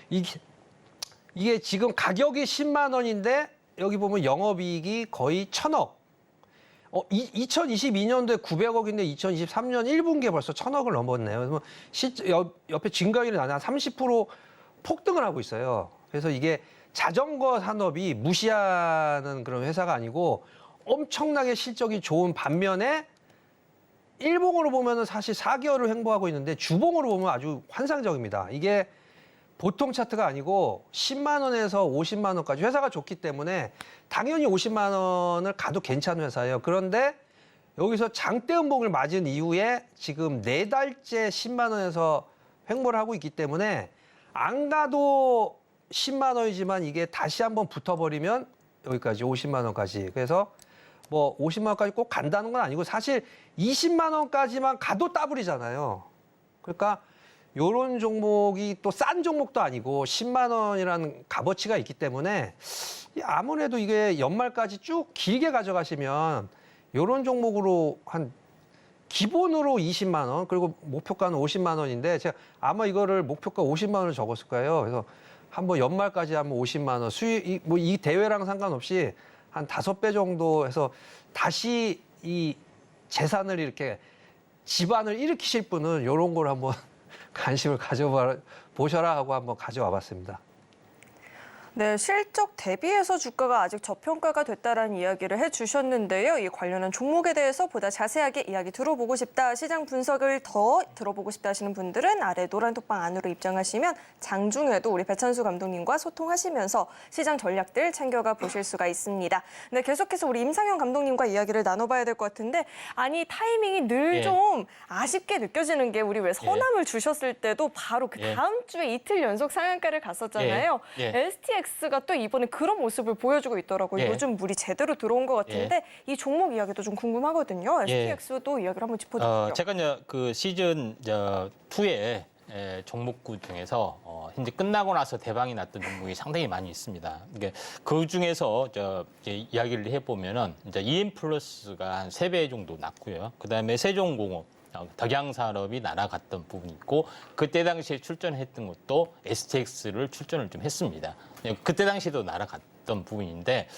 이게 지금 가격이 10만 원인데 여기 보면 영업이익이 거의 1,000억. 2022년도에 900억인데 2023년 1분기에 벌써 1,000억을 넘었네요. 그래서 옆에 증가율이 한 30% 폭등을 하고 있어요. 그래서 이게 자전거 산업이 무시하는 그런 회사가 아니고 엄청나게 실적이 좋은 반면에 일봉으로 보면은 사실 4개월을 횡보하고 있는데 주봉으로 보면 아주 환상적입니다. 이게 보통 차트가 아니고 10만 원에서 50만 원까지 회사가 좋기 때문에 당연히 50만 원을 가도 괜찮은 회사예요. 그런데 여기서 장대음봉을 맞은 이후에 지금 4달째 10만 원에서 횡보를 하고 있기 때문에 안 가도 10만 원이지만 이게 다시 한번 붙어버리면 여기까지 50만 원까지. 그래서 뭐 50만 원까지 꼭 간다는 건 아니고 사실 20만 원까지만 가도 따블이잖아요. 그러니까 요런 종목이 또 싼 종목도 아니고 10만 원이라는 값어치가 있기 때문에 아무래도 이게 연말까지 쭉 길게 가져가시면 요런 종목으로 한 기본으로 20만 원 그리고 목표가는 50만 원인데 제가 아마 이거를 목표가 50만 원을 적었을 거예요. 그래서 한번 연말까지 한번 50만 원 수익 뭐 이 대회랑 상관없이 한 5배 정도 해서 다시 이 재산을 이렇게 집안을 일으키실 분은 이런 걸 한번 관심을 가져보셔라 하고 한번 가져와 봤습니다. 네, 실적 대비해서 주가가 아직 저평가가 됐다라는 이야기를 해주셨는데요. 이 관련한 종목에 대해서 보다 자세하게 이야기 들어보고 싶다, 시장 분석을 더 들어보고 싶다 하시는 분들은 아래 노란 톡방 안으로 입장하시면 장중에도 우리 배찬수 감독님과 소통하시면서 시장 전략들 챙겨가 보실 수가 있습니다. 네, 계속해서 우리 임상현 감독님과 이야기를 나눠봐야 될 것 같은데 아니 타이밍이 늘 좀 아쉽게 느껴지는 게 우리 왜 서남을 주셨을 때도 바로 그 다음 주에 이틀 연속 상한가를 갔었잖아요. STX가 또 이번에 그런 모습을 보여주고 있더라고요. 요즘 물이 제대로 들어온 것 같은데 이 종목 이야기도 좀 궁금하거든요. STX도 이야기를 한번 짚어주시죠. 제가 이제 그 시즌 2에 종목군 중에서 현재 끝나고 나서 대박이 났던 종목이 상당히 많이 있습니다. 이게 그 중에서 이제 이야기를 해보면은 이제 EM 플러스가 한 3배 정도 났고요. 그 다음에 세종공업 덕양 산업이 날아갔던 부분이 있고 그때 당시에 출전했던 것도 STX를 출전을 좀 했습니다. 그때 당시에도 날아갔던 부분인데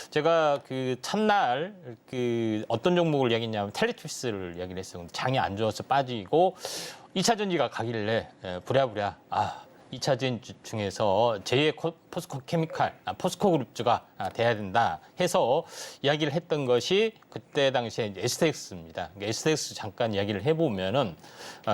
제가 그 첫날 그 어떤 종목을 이야기했냐면 텔레투비스를 이야기를 했어요. 장이 안 좋아서 빠지고 2차 전지가 가길래 부랴부랴 2차 전지 중에서 제2의 포스코 케미칼, 포스코 그룹주가 돼야 된다 해서 이야기를 했던 것이 그때 당시에 STX입니다. STX 잠깐 이야기를 해보면은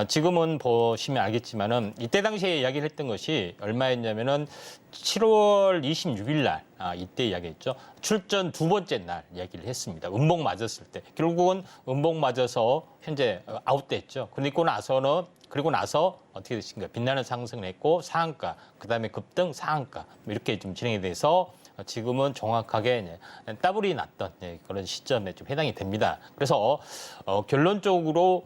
지금은 보시면 알겠지만은 이때 당시에 이야기를 했던 것이 얼마였냐면은 7월 26일 날 이때 이야기했죠. 출전 두 번째 날 이야기를 했습니다. 음봉 맞았을 때 결국은 음봉 맞아서 현재 아웃됐죠. 그리고 나서 어떻게 됐습니까? 빛나는 상승을 했고 상한가, 그다음에 급등 상한가 이렇게 좀 진행이 돼서 지금은 정확하게 더블이 났던 그런 시점에 좀 해당이 됩니다. 그래서 결론적으로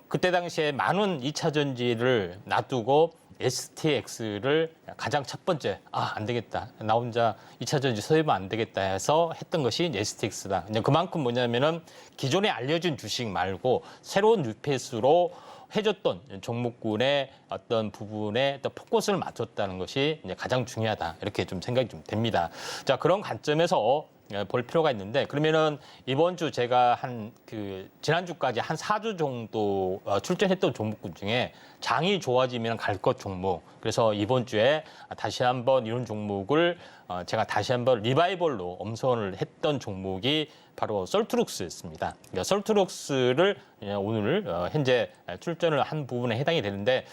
그때 당시에 많은 2차 전지를 놔두고 STX를 가장 첫 번째 안 되겠다. 나 혼자 2차 전지 소유하면 안 되겠다 해서 했던 것이 STX다. 그만큼 뭐냐면은 기존에 알려진 주식 말고 새로운 뉴페이스로 해줬던 종목군의 어떤 부분에 또 포커스를 맞췄다는 것이 이제 가장 중요하다. 이렇게 좀 생각이 좀 됩니다. 자, 그런 관점에서 볼 필요가 있는데 그러면은 이번 주 제가 지난주까지 한 4주 정도 출전했던 종목군 중에 장이 좋아지면 갈 것 종목. 그래서 이번 주에 다시 한번 이런 종목을 제가 다시 한번 리바이벌로 엄선을 했던 종목이 바로 솔트룩스였습니다. 그러니까 솔트룩스를 오늘 현재 출전을 한 부분에 해당이 되는데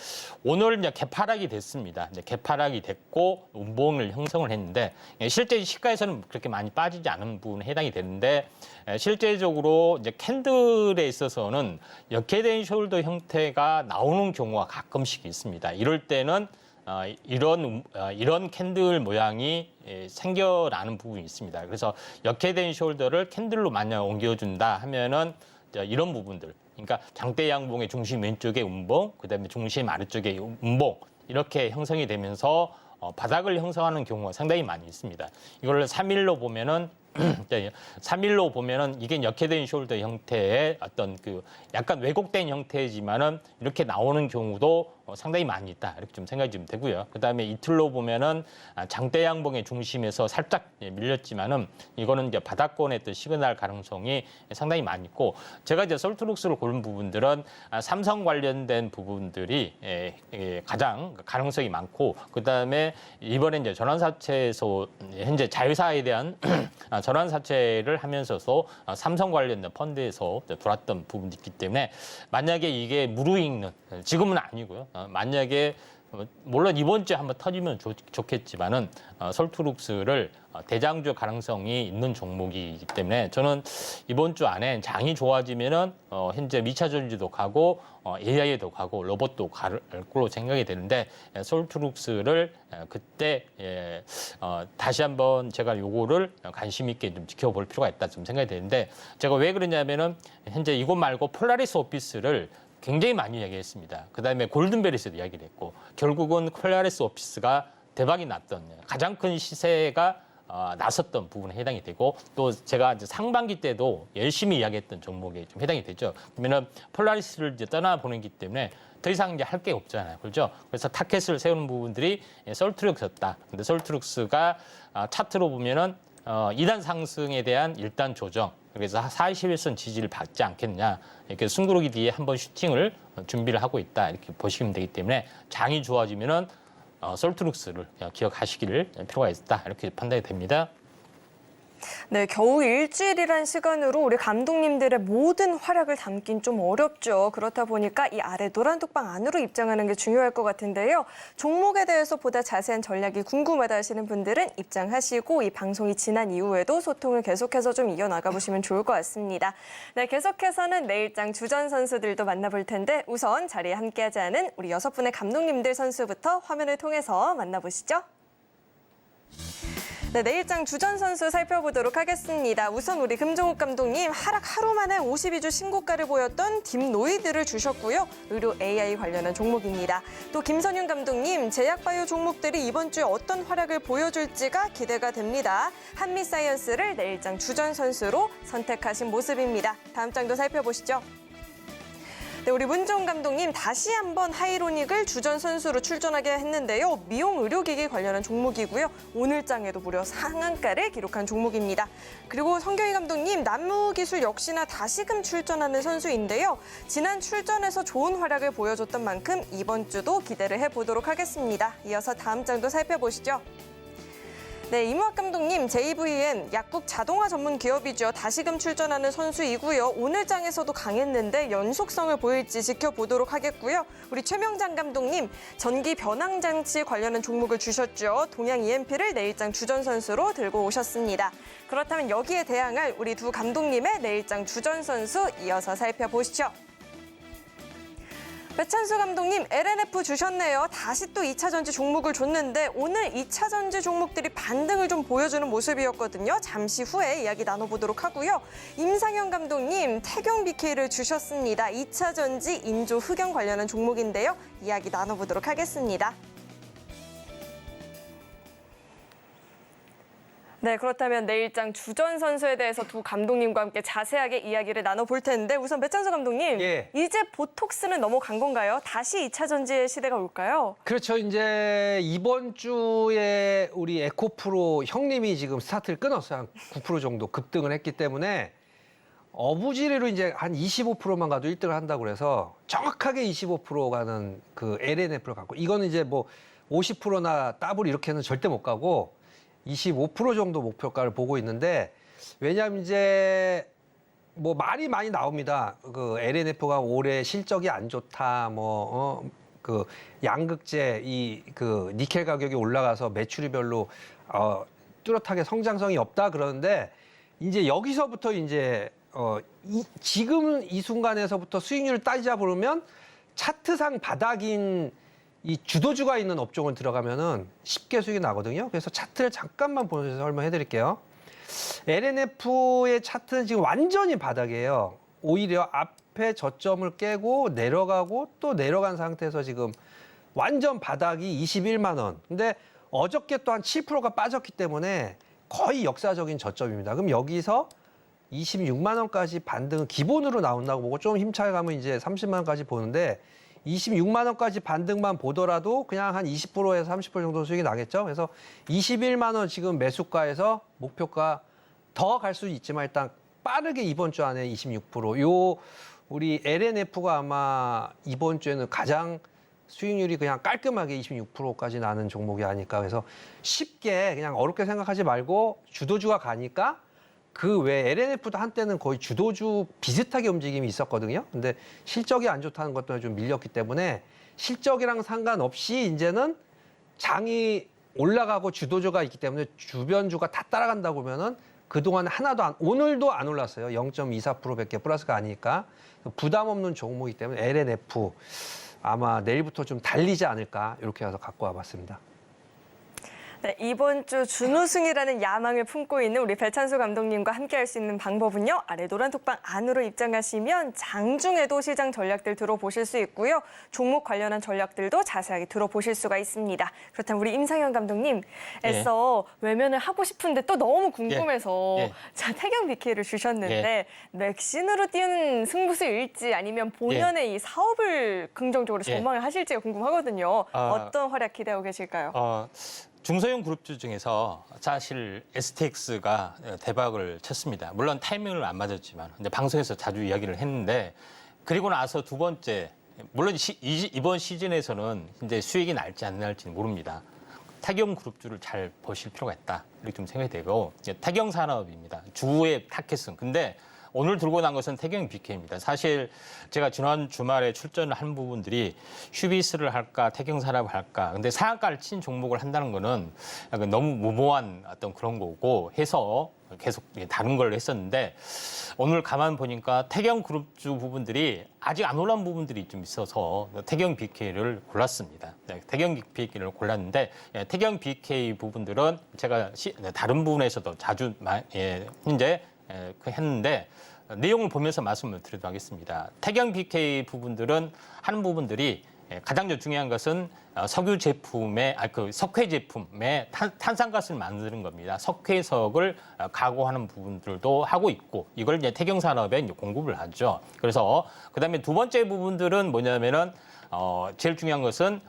오늘 이제 개파락이 됐습니다. 이제 개파락이 됐고 운봉을 형성을 했는데 실제 시가에서는 그렇게 많이 빠지지 않은 부분에 해당이 되는데 실제적으로 이제 캔들에 있어서는 역회된 숄더 형태가 나오는 경우가 가끔씩 있습니다. 이럴 때는 이런 캔들 모양이 생겨나는 부분이 있습니다. 그래서 역회된 숄더를 캔들로 만약 옮겨준다 하면은 이런 부분들, 그러니까 장대 양봉의 중심 왼쪽에 운봉, 그다음에 중심 아래쪽에 운봉 이렇게 형성이 되면서 바닥을 형성하는 경우가 상당히 많이 있습니다. 이걸 3일로 보면은 3일로 보면은 이게 역회된 숄더 형태의 어떤 약간 왜곡된 형태지만은 이렇게 나오는 경우도 상당히 많이 있다. 이렇게 좀 생각이 좀 되고요. 그다음에 이틀로 보면은 장대 양봉의 중심에서 살짝 밀렸지만은 이거는 이제 바닥권의 어떤 시그널 가능성이 상당히 많이 있고 제가 이제 솔트룩스를 고른 부분들은 삼성 관련된 부분들이 가장 가능성이 많고 그다음에 이번에 이제 전환사채에서 현재 자회사에 대한 전환사채를 하면서도 삼성 관련된 펀드에서 들어왔던 부분이 있기 때문에 만약에 이게 무르익는 지금은 아니고요. 만약에 물론 이번 주에 한번 터지면 좋겠지만은 솔트룩스를 대장주 가능성이 있는 종목이기 때문에 저는 이번 주 안에 장이 좋아지면은 현재 미차 전지도 가고 AI에도 가고 로봇도 갈 걸로 생각이 되는데 솔트룩스를 그때 다시 한번 제가 요거를 관심 있게 좀 지켜볼 필요가 있다 좀 생각이 되는데 제가 왜 그러냐면은 현재 이것 말고 폴라리스 오피스를 굉장히 많이 이야기했습니다. 그다음에 골든벨에서도 이야기를 했고 결국은 폴라리스 오피스가 대박이 났던 가장 큰 시세가 나섰던 부분에 해당이 되고 또 제가 이제 상반기 때도 열심히 이야기했던 종목에 좀 해당이 되죠. 그러면은 폴라리스를 이제 떠나보내기 때문에 더 이상 이제 할 게 없잖아요. 그렇죠? 그래서 타켓을 세우는 부분들이 솔트룩스였다. 근데 솔트룩스가 차트로 보면은 2단 상승에 대한 1단 조정. 그래서 41선 지지를 받지 않겠냐. 이렇게 숨고르기 뒤에 한번 슈팅을 준비를 하고 있다. 이렇게 보시면 되기 때문에 장이 좋아지면은 솔트룩스를 기억하시기를 필요가 있다. 이렇게 판단이 됩니다. 네, 겨우 일주일이란 시간으로 우리 감독님들의 모든 활약을 담긴 좀 어렵죠. 그렇다 보니까 이 아래 노란 톡방 안으로 입장하는 게 중요할 것 같은데요. 종목에 대해서 보다 자세한 전략이 궁금하다 하시는 분들은 입장하시고 이 방송이 지난 이후에도 소통을 계속해서 좀 이어나가 보시면 좋을 것 같습니다. 네, 계속해서는 내일장 주전 선수들도 만나볼 텐데 우선 자리에 함께하지 않은 우리 6분의 감독님들 선수부터 화면을 통해서 만나보시죠. 네, 내일장 주전 선수 살펴보도록 하겠습니다. 우선 우리 금종욱 감독님 하락 하루 만에 52주 신고가를 보였던 딥노이드를 주셨고요. 의료 AI 관련한 종목입니다. 또 김선윤 감독님 제약바이오 종목들이 이번 주에 어떤 활약을 보여줄지가 기대가 됩니다. 한미사이언스를 내일장 주전 선수로 선택하신 모습입니다. 다음 장도 살펴보시죠. 네, 우리 문종 감독님 다시 한번 하이로닉을 주전 선수로 출전하게 했는데요. 미용 의료기기 관련한 종목이고요. 오늘장에도 무려 상한가를 기록한 종목입니다. 그리고 성경희 감독님 남무기술 역시나 다시금 출전하는 선수인데요. 지난 출전에서 좋은 활약을 보여줬던 만큼 이번 주도 기대를 해보도록 하겠습니다. 이어서 다음 장도 살펴보시죠. 네, 이무학 감독님 JVN 약국 자동화 전문 기업이죠. 다시금 출전하는 선수이고요. 오늘 장에서도 강했는데 연속성을 보일지 지켜보도록 하겠고요. 우리 최명장 감독님 전기 변환 장치 관련한 종목을 주셨죠. 동양 EMP를 내일장 주전 선수로 들고 오셨습니다. 그렇다면 여기에 대항할 우리 두 감독님의 내일장 주전 선수 이어서 살펴보시죠. 배찬수 감독님 LNF 주셨네요. 다시 또 2차 전지 종목을 줬는데 오늘 2차 전지 종목들이 반등을 좀 보여주는 모습이었거든요. 잠시 후에 이야기 나눠보도록 하고요. 임상현 감독님 태경 BK를 주셨습니다. 2차 전지 인조 흑연 관련한 종목인데요. 이야기 나눠보도록 하겠습니다. 네, 그렇다면 내일장 주전 선수에 대해서 두 감독님과 함께 자세하게 이야기를 나눠볼 텐데 우선 배찬수 감독님, 예. 이제 보톡스는 넘어간 건가요? 다시 2차 전지의 시대가 올까요? 그렇죠. 이제 이번 주에 우리 에코프로 형님이 지금 스타트를 끊었어요. 한 9% 정도 급등을 했기 때문에 어부지리로 이제 한 25%만 가도 1등을 한다고 그래서 정확하게 25% 가는 그 LNF를 갖고 이거는 이제 뭐 50%나 더블 이렇게는 절대 못 가고 25% 정도 목표가를 보고 있는데 왜냐하면 이제 뭐 말이 많이 나옵니다. 그 LNF가 올해 실적이 안 좋다. 그 양극재 그 니켈 가격이 올라가서 매출이 별로 뚜렷하게 성장성이 없다 그러는데 이제 여기서부터 이제 지금 이 순간에서부터 수익률을 따지자 보면 차트상 바닥인 이 주도주가 있는 업종을 들어가면은 쉽게 수익이 나거든요. 그래서 차트를 잠깐만 보면서 설명해 드릴게요. LNF의 차트는 지금 완전히 바닥이에요. 오히려 앞에 저점을 깨고 내려가고 또 내려간 상태에서 지금 완전 바닥이 21만 원. 근데 어저께 또 한 7%가 빠졌기 때문에 거의 역사적인 저점입니다. 그럼 여기서 26만 원까지 반등은 기본으로 나온다고 보고 좀 힘차게 가면 이제 30만 원까지 보는데 26만 원까지 반등만 보더라도 그냥 한 20%에서 30% 정도 수익이 나겠죠. 그래서 21만 원 지금 매수가에서 목표가 더 갈 수 있지만 일단 빠르게 이번 주 안에 26%. 요 우리 LNF가 아마 이번 주에는 가장 수익률이 그냥 깔끔하게 26%까지 나는 종목이 아닐까. 그래서 쉽게 그냥 어렵게 생각하지 말고 주도주가 가니까 그 외에 LNF도 한때는 거의 주도주 비슷하게 움직임이 있었거든요. 근데 실적이 안 좋다는 것 때문에 좀 밀렸기 때문에 실적이랑 상관없이 이제는 장이 올라가고 주도주가 있기 때문에 주변주가 다 따라간다 보면은 그동안 오늘도 안 올랐어요. 0.24%밖에 플러스가 아니니까 부담 없는 종목이기 때문에 LNF 아마 내일부터 좀 달리지 않을까 이렇게 해서 갖고 와봤습니다. 네, 이번 주 준우승이라는 야망을 품고 있는 우리 배찬수 감독님과 함께할 수 있는 방법은요. 아래 노란 톡방 안으로 입장하시면 장중에도 시장 전략들 들어보실 수 있고요. 종목 관련한 전략들도 자세하게 들어보실 수가 있습니다. 그렇다면 우리 임상현 감독님 애써 외면을 하고 싶은데 또 너무 궁금해서 자, 태경 BK를 주셨는데 맥신으로 뛰는 승부수일지 아니면 본연의 이 사업을 긍정적으로 전망을 하실지가 궁금하거든요. 어떤 활약 기대하고 계실까요? 중소형 그룹주 중에서 사실 STX가 대박을 쳤습니다. 물론 타이밍을 안 맞았지만, 근데 방송에서 자주 이야기를 했는데, 그리고 나서 두 번째, 물론 이번 시즌에서는 이제 수익이 날지 안 날지는 모릅니다. 태경 그룹주를 잘 보실 필요가 있다. 이렇게 좀 생각이 되고, 태경 산업입니다. 주의 타켓은. 근데 오늘 들고 난 것은 태경 BK입니다. 사실 제가 지난 주말에 출전을 한 부분들이 휴비스를 할까, 태경 산업을 할까. 근데 상한가를 친 종목을 한다는 거는 약간 너무 무모한 어떤 그런 거고 해서 계속 다른 걸 했었는데 오늘 가만 보니까 태경 그룹주 부분들이 아직 안 올라온 부분들이 좀 있어서 태경 BK를 골랐습니다. 태경 BK를 골랐는데 태경 BK 부분들은 제가 다른 부분에서도 자주 현재 했는데 내용을 보면서 말씀을 드리도록 하겠습니다. 태경 BK 부분들은 하는 부분들이 가장 중요한 것은 석유 제품의 그 석회 제품의 탄산가스를 만드는 겁니다. 석회석을 가공하는 부분들도 하고 있고 이걸 이제 태경 산업에 이제 공급을 하죠. 그래서 그다음에 두 번째 부분들은 뭐냐면은 제일 중요한 것은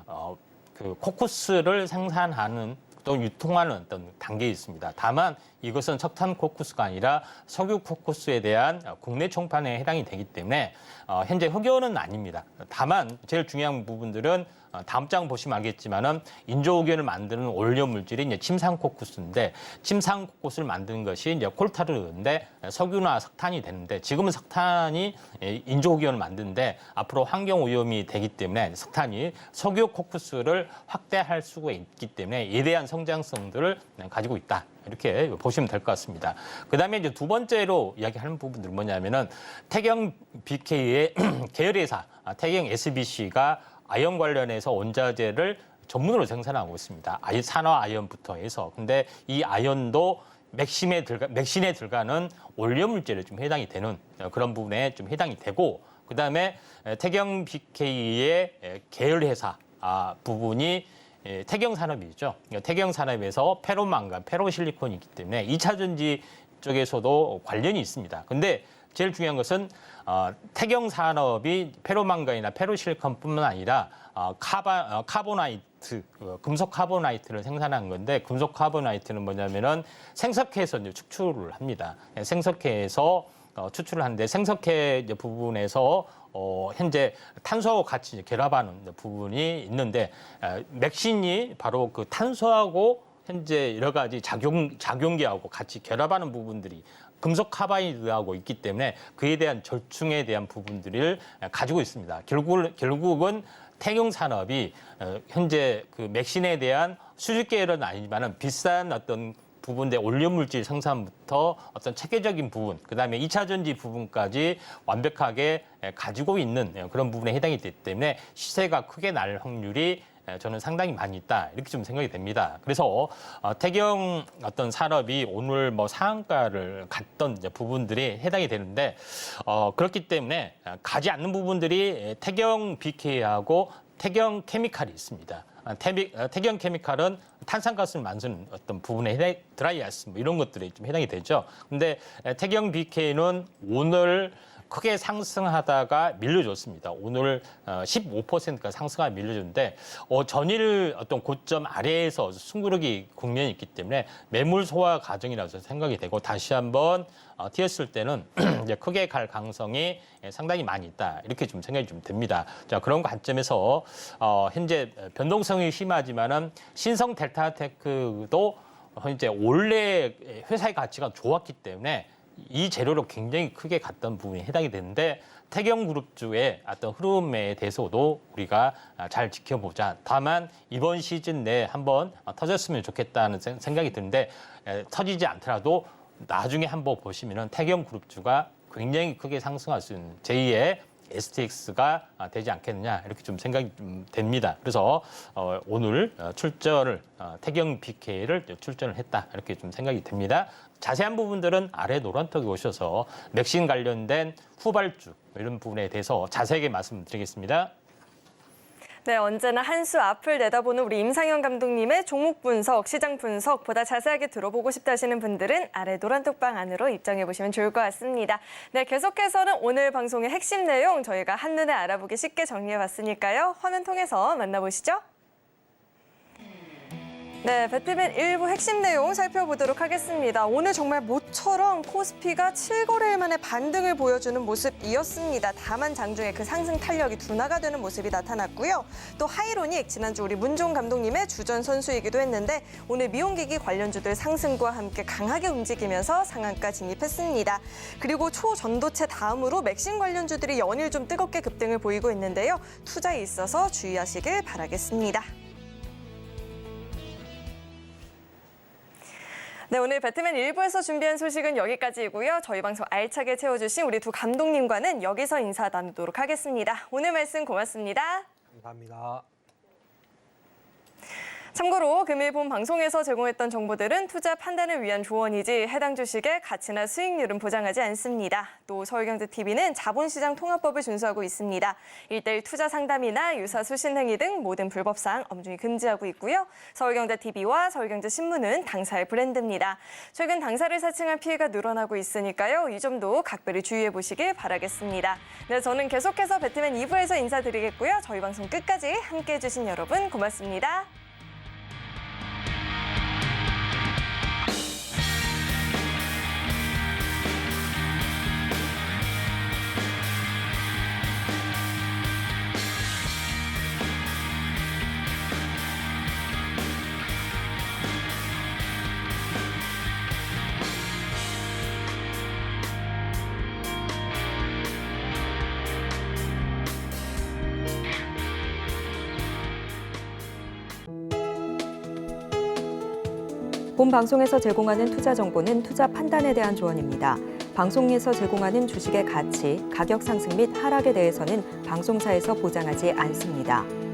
그 코쿠스를 생산하는 또 유통하는 어떤 단계에 있습니다. 다만 이것은 석탄 코쿠스가 아니라 석유 코쿠스에 대한 국내 총판에 해당이 되기 때문에 현재 흑연은 아닙니다. 다만 제일 중요한 부분들은 다음 장 보시면 알겠지만은 인조흑연을 만드는 원료 물질이 이제 침상 코쿠스인데 침상 코쿠스를 만드는 것이 이제 콜타르인데 석유나 석탄이 되는데 지금은 석탄이 인조흑연을 만드는데 앞으로 환경 오염이 되기 때문에 석탄이 석유 코쿠스를 확대할 수가 있기 때문에 이에 대한 성장성들을 가지고 있다. 이렇게 보시면 될 것 같습니다. 그다음에 이제 두 번째로 이야기하는 부분들은 뭐냐면은 태경 BK의 계열회사 태경 SBC가 아연 관련해서 원자재를 전문으로 생산하고 있습니다. 산화 아연부터 해서. 근데 이 아연도 맥신에 들어가는 원료 물질에 좀 해당이 되는 그런 부분에 좀 해당이 되고, 그다음에 태경 BK의 계열회사 부분이 태경산업이죠. 태경산업에서 페로망간, 페로실리콘이 있기 때문에 2차 전지 쪽에서도 관련이 있습니다. 근데 제일 중요한 것은 태경산업이 페로망간이나 페로실리콘뿐만 아니라 카보나이트, 금속 카보나이트를 생산한 건데 금속 카보나이트는 뭐냐면은 생석회에서 이제 축출을 합니다. 생석회에서 추출을 하는데 생석회 부분에서 현재 탄소하고 같이 결합하는 부분이 있는데 맥신이 바로 그 탄소하고 현재 여러 가지 작용기하고 같이 결합하는 부분들이 금속 카바이드하고 있기 때문에 그에 대한 절충에 대한 부분들을 가지고 있습니다. 결국은 태경산업이 현재 그 맥신에 대한 수직 계열은 아니지만은 비싼 어떤 부분의 원료물질 생산부터 어떤 체계적인 부분, 그다음에 2차 전지 부분까지 완벽하게 가지고 있는 그런 부분에 해당이 되기 때문에 시세가 크게 날 확률이 저는 상당히 많이 있다 이렇게 좀 생각이 됩니다. 그래서 태경 어떤 산업이 오늘 뭐 상한가를 갔던 부분들이 해당이 되는데 그렇기 때문에 가지 않는 부분들이 태경 BK하고 태경 케미칼이 있습니다. 태경 케미칼은 탄산가스를 만드는 어떤 부분에 드라이아스 뭐 이런 것들이 좀 해당이 되죠. 근데 태경 BK는 오늘 크게 상승하다가 밀려줬습니다. 오늘 15%가 상승하다 밀려줬는데 전일 어떤 고점 아래에서 숨구르기 국면이 있기 때문에 매물 소화 과정이라서 생각이 되고 다시 한번 튀었을 때는 이제 크게 갈 가능성이 상당히 많이 있다. 이렇게 좀 생각이 좀 됩니다. 자, 그런 관점에서 현재 변동성이 심하지만은 신성 델타테크도 현재 원래 회사의 가치가 좋았기 때문에 이 재료로 굉장히 크게 갔던 부분이 해당이 되는데 태경그룹주의 어떤 흐름에 대해서도 우리가 잘 지켜보자. 다만 이번 시즌 내에 한번 터졌으면 좋겠다는 생각이 드는데 터지지 않더라도 나중에 한번 보시면은 태경그룹주가 굉장히 크게 상승할 수 있는 제2의 STX가 되지 않겠느냐 이렇게 좀 생각이 좀 됩니다. 그래서 오늘 출전을 태경 BK를 출전을 했다 이렇게 좀 생각이 됩니다. 자세한 부분들은 아래 노란톡에 오셔서 맥신 관련된 후발주 이런 부분에 대해서 자세하게 말씀드리겠습니다. 네, 언제나 한 수 앞을 내다보는 우리 임상현 감독님의 종목 분석, 시장 분석 보다 자세하게 들어보고 싶다 하시는 분들은 아래 노란톡방 안으로 입장해 보시면 좋을 것 같습니다. 네, 계속해서는 오늘 방송의 핵심 내용 저희가 한눈에 알아보기 쉽게 정리해 봤으니까요. 화면 통해서 만나보시죠. 네, 배트맨 일부 핵심 내용 살펴보도록 하겠습니다. 오늘 정말 모처럼 코스피가 7거래일 만에 반등을 보여주는 모습이었습니다. 다만 장중에 그 상승 탄력이 둔화가 되는 모습이 나타났고요. 또 하이로닉, 지난주 우리 문종 감독님의 주전 선수이기도 했는데 오늘 미용기기 관련주들 상승과 함께 강하게 움직이면서 상한가 진입했습니다. 그리고 초전도체 다음으로 맥신 관련주들이 연일 좀 뜨겁게 급등을 보이고 있는데요. 투자에 있어서 주의하시길 바라겠습니다. 네, 오늘 배트맨 1부에서 준비한 소식은 여기까지이고요. 저희 방송 알차게 채워주신 우리 두 감독님과는 여기서 인사 나누도록 하겠습니다. 오늘 말씀 고맙습니다. 감사합니다. 참고로 금일 본 방송에서 제공했던 정보들은 투자 판단을 위한 조언이지 해당 주식의 가치나 수익률은 보장하지 않습니다. 또 서울경제TV는 자본시장 통합법을 준수하고 있습니다. 1:1 투자 상담이나 유사 수신 행위 등 모든 불법사항 엄중히 금지하고 있고요. 서울경제TV와 서울경제신문은 당사의 브랜드입니다. 최근 당사를 사칭한 피해가 늘어나고 있으니까요. 이 점도 각별히 주의해 보시길 바라겠습니다. 네, 저는 계속해서 배트맨 2부에서 인사드리겠고요. 저희 방송 끝까지 함께해 주신 여러분 고맙습니다. 본 방송에서 제공하는 투자 정보는 투자 판단에 대한 조언입니다. 방송에서 제공하는 주식의 가치, 가격 상승 및 하락에 대해서는 방송사에서 보장하지 않습니다.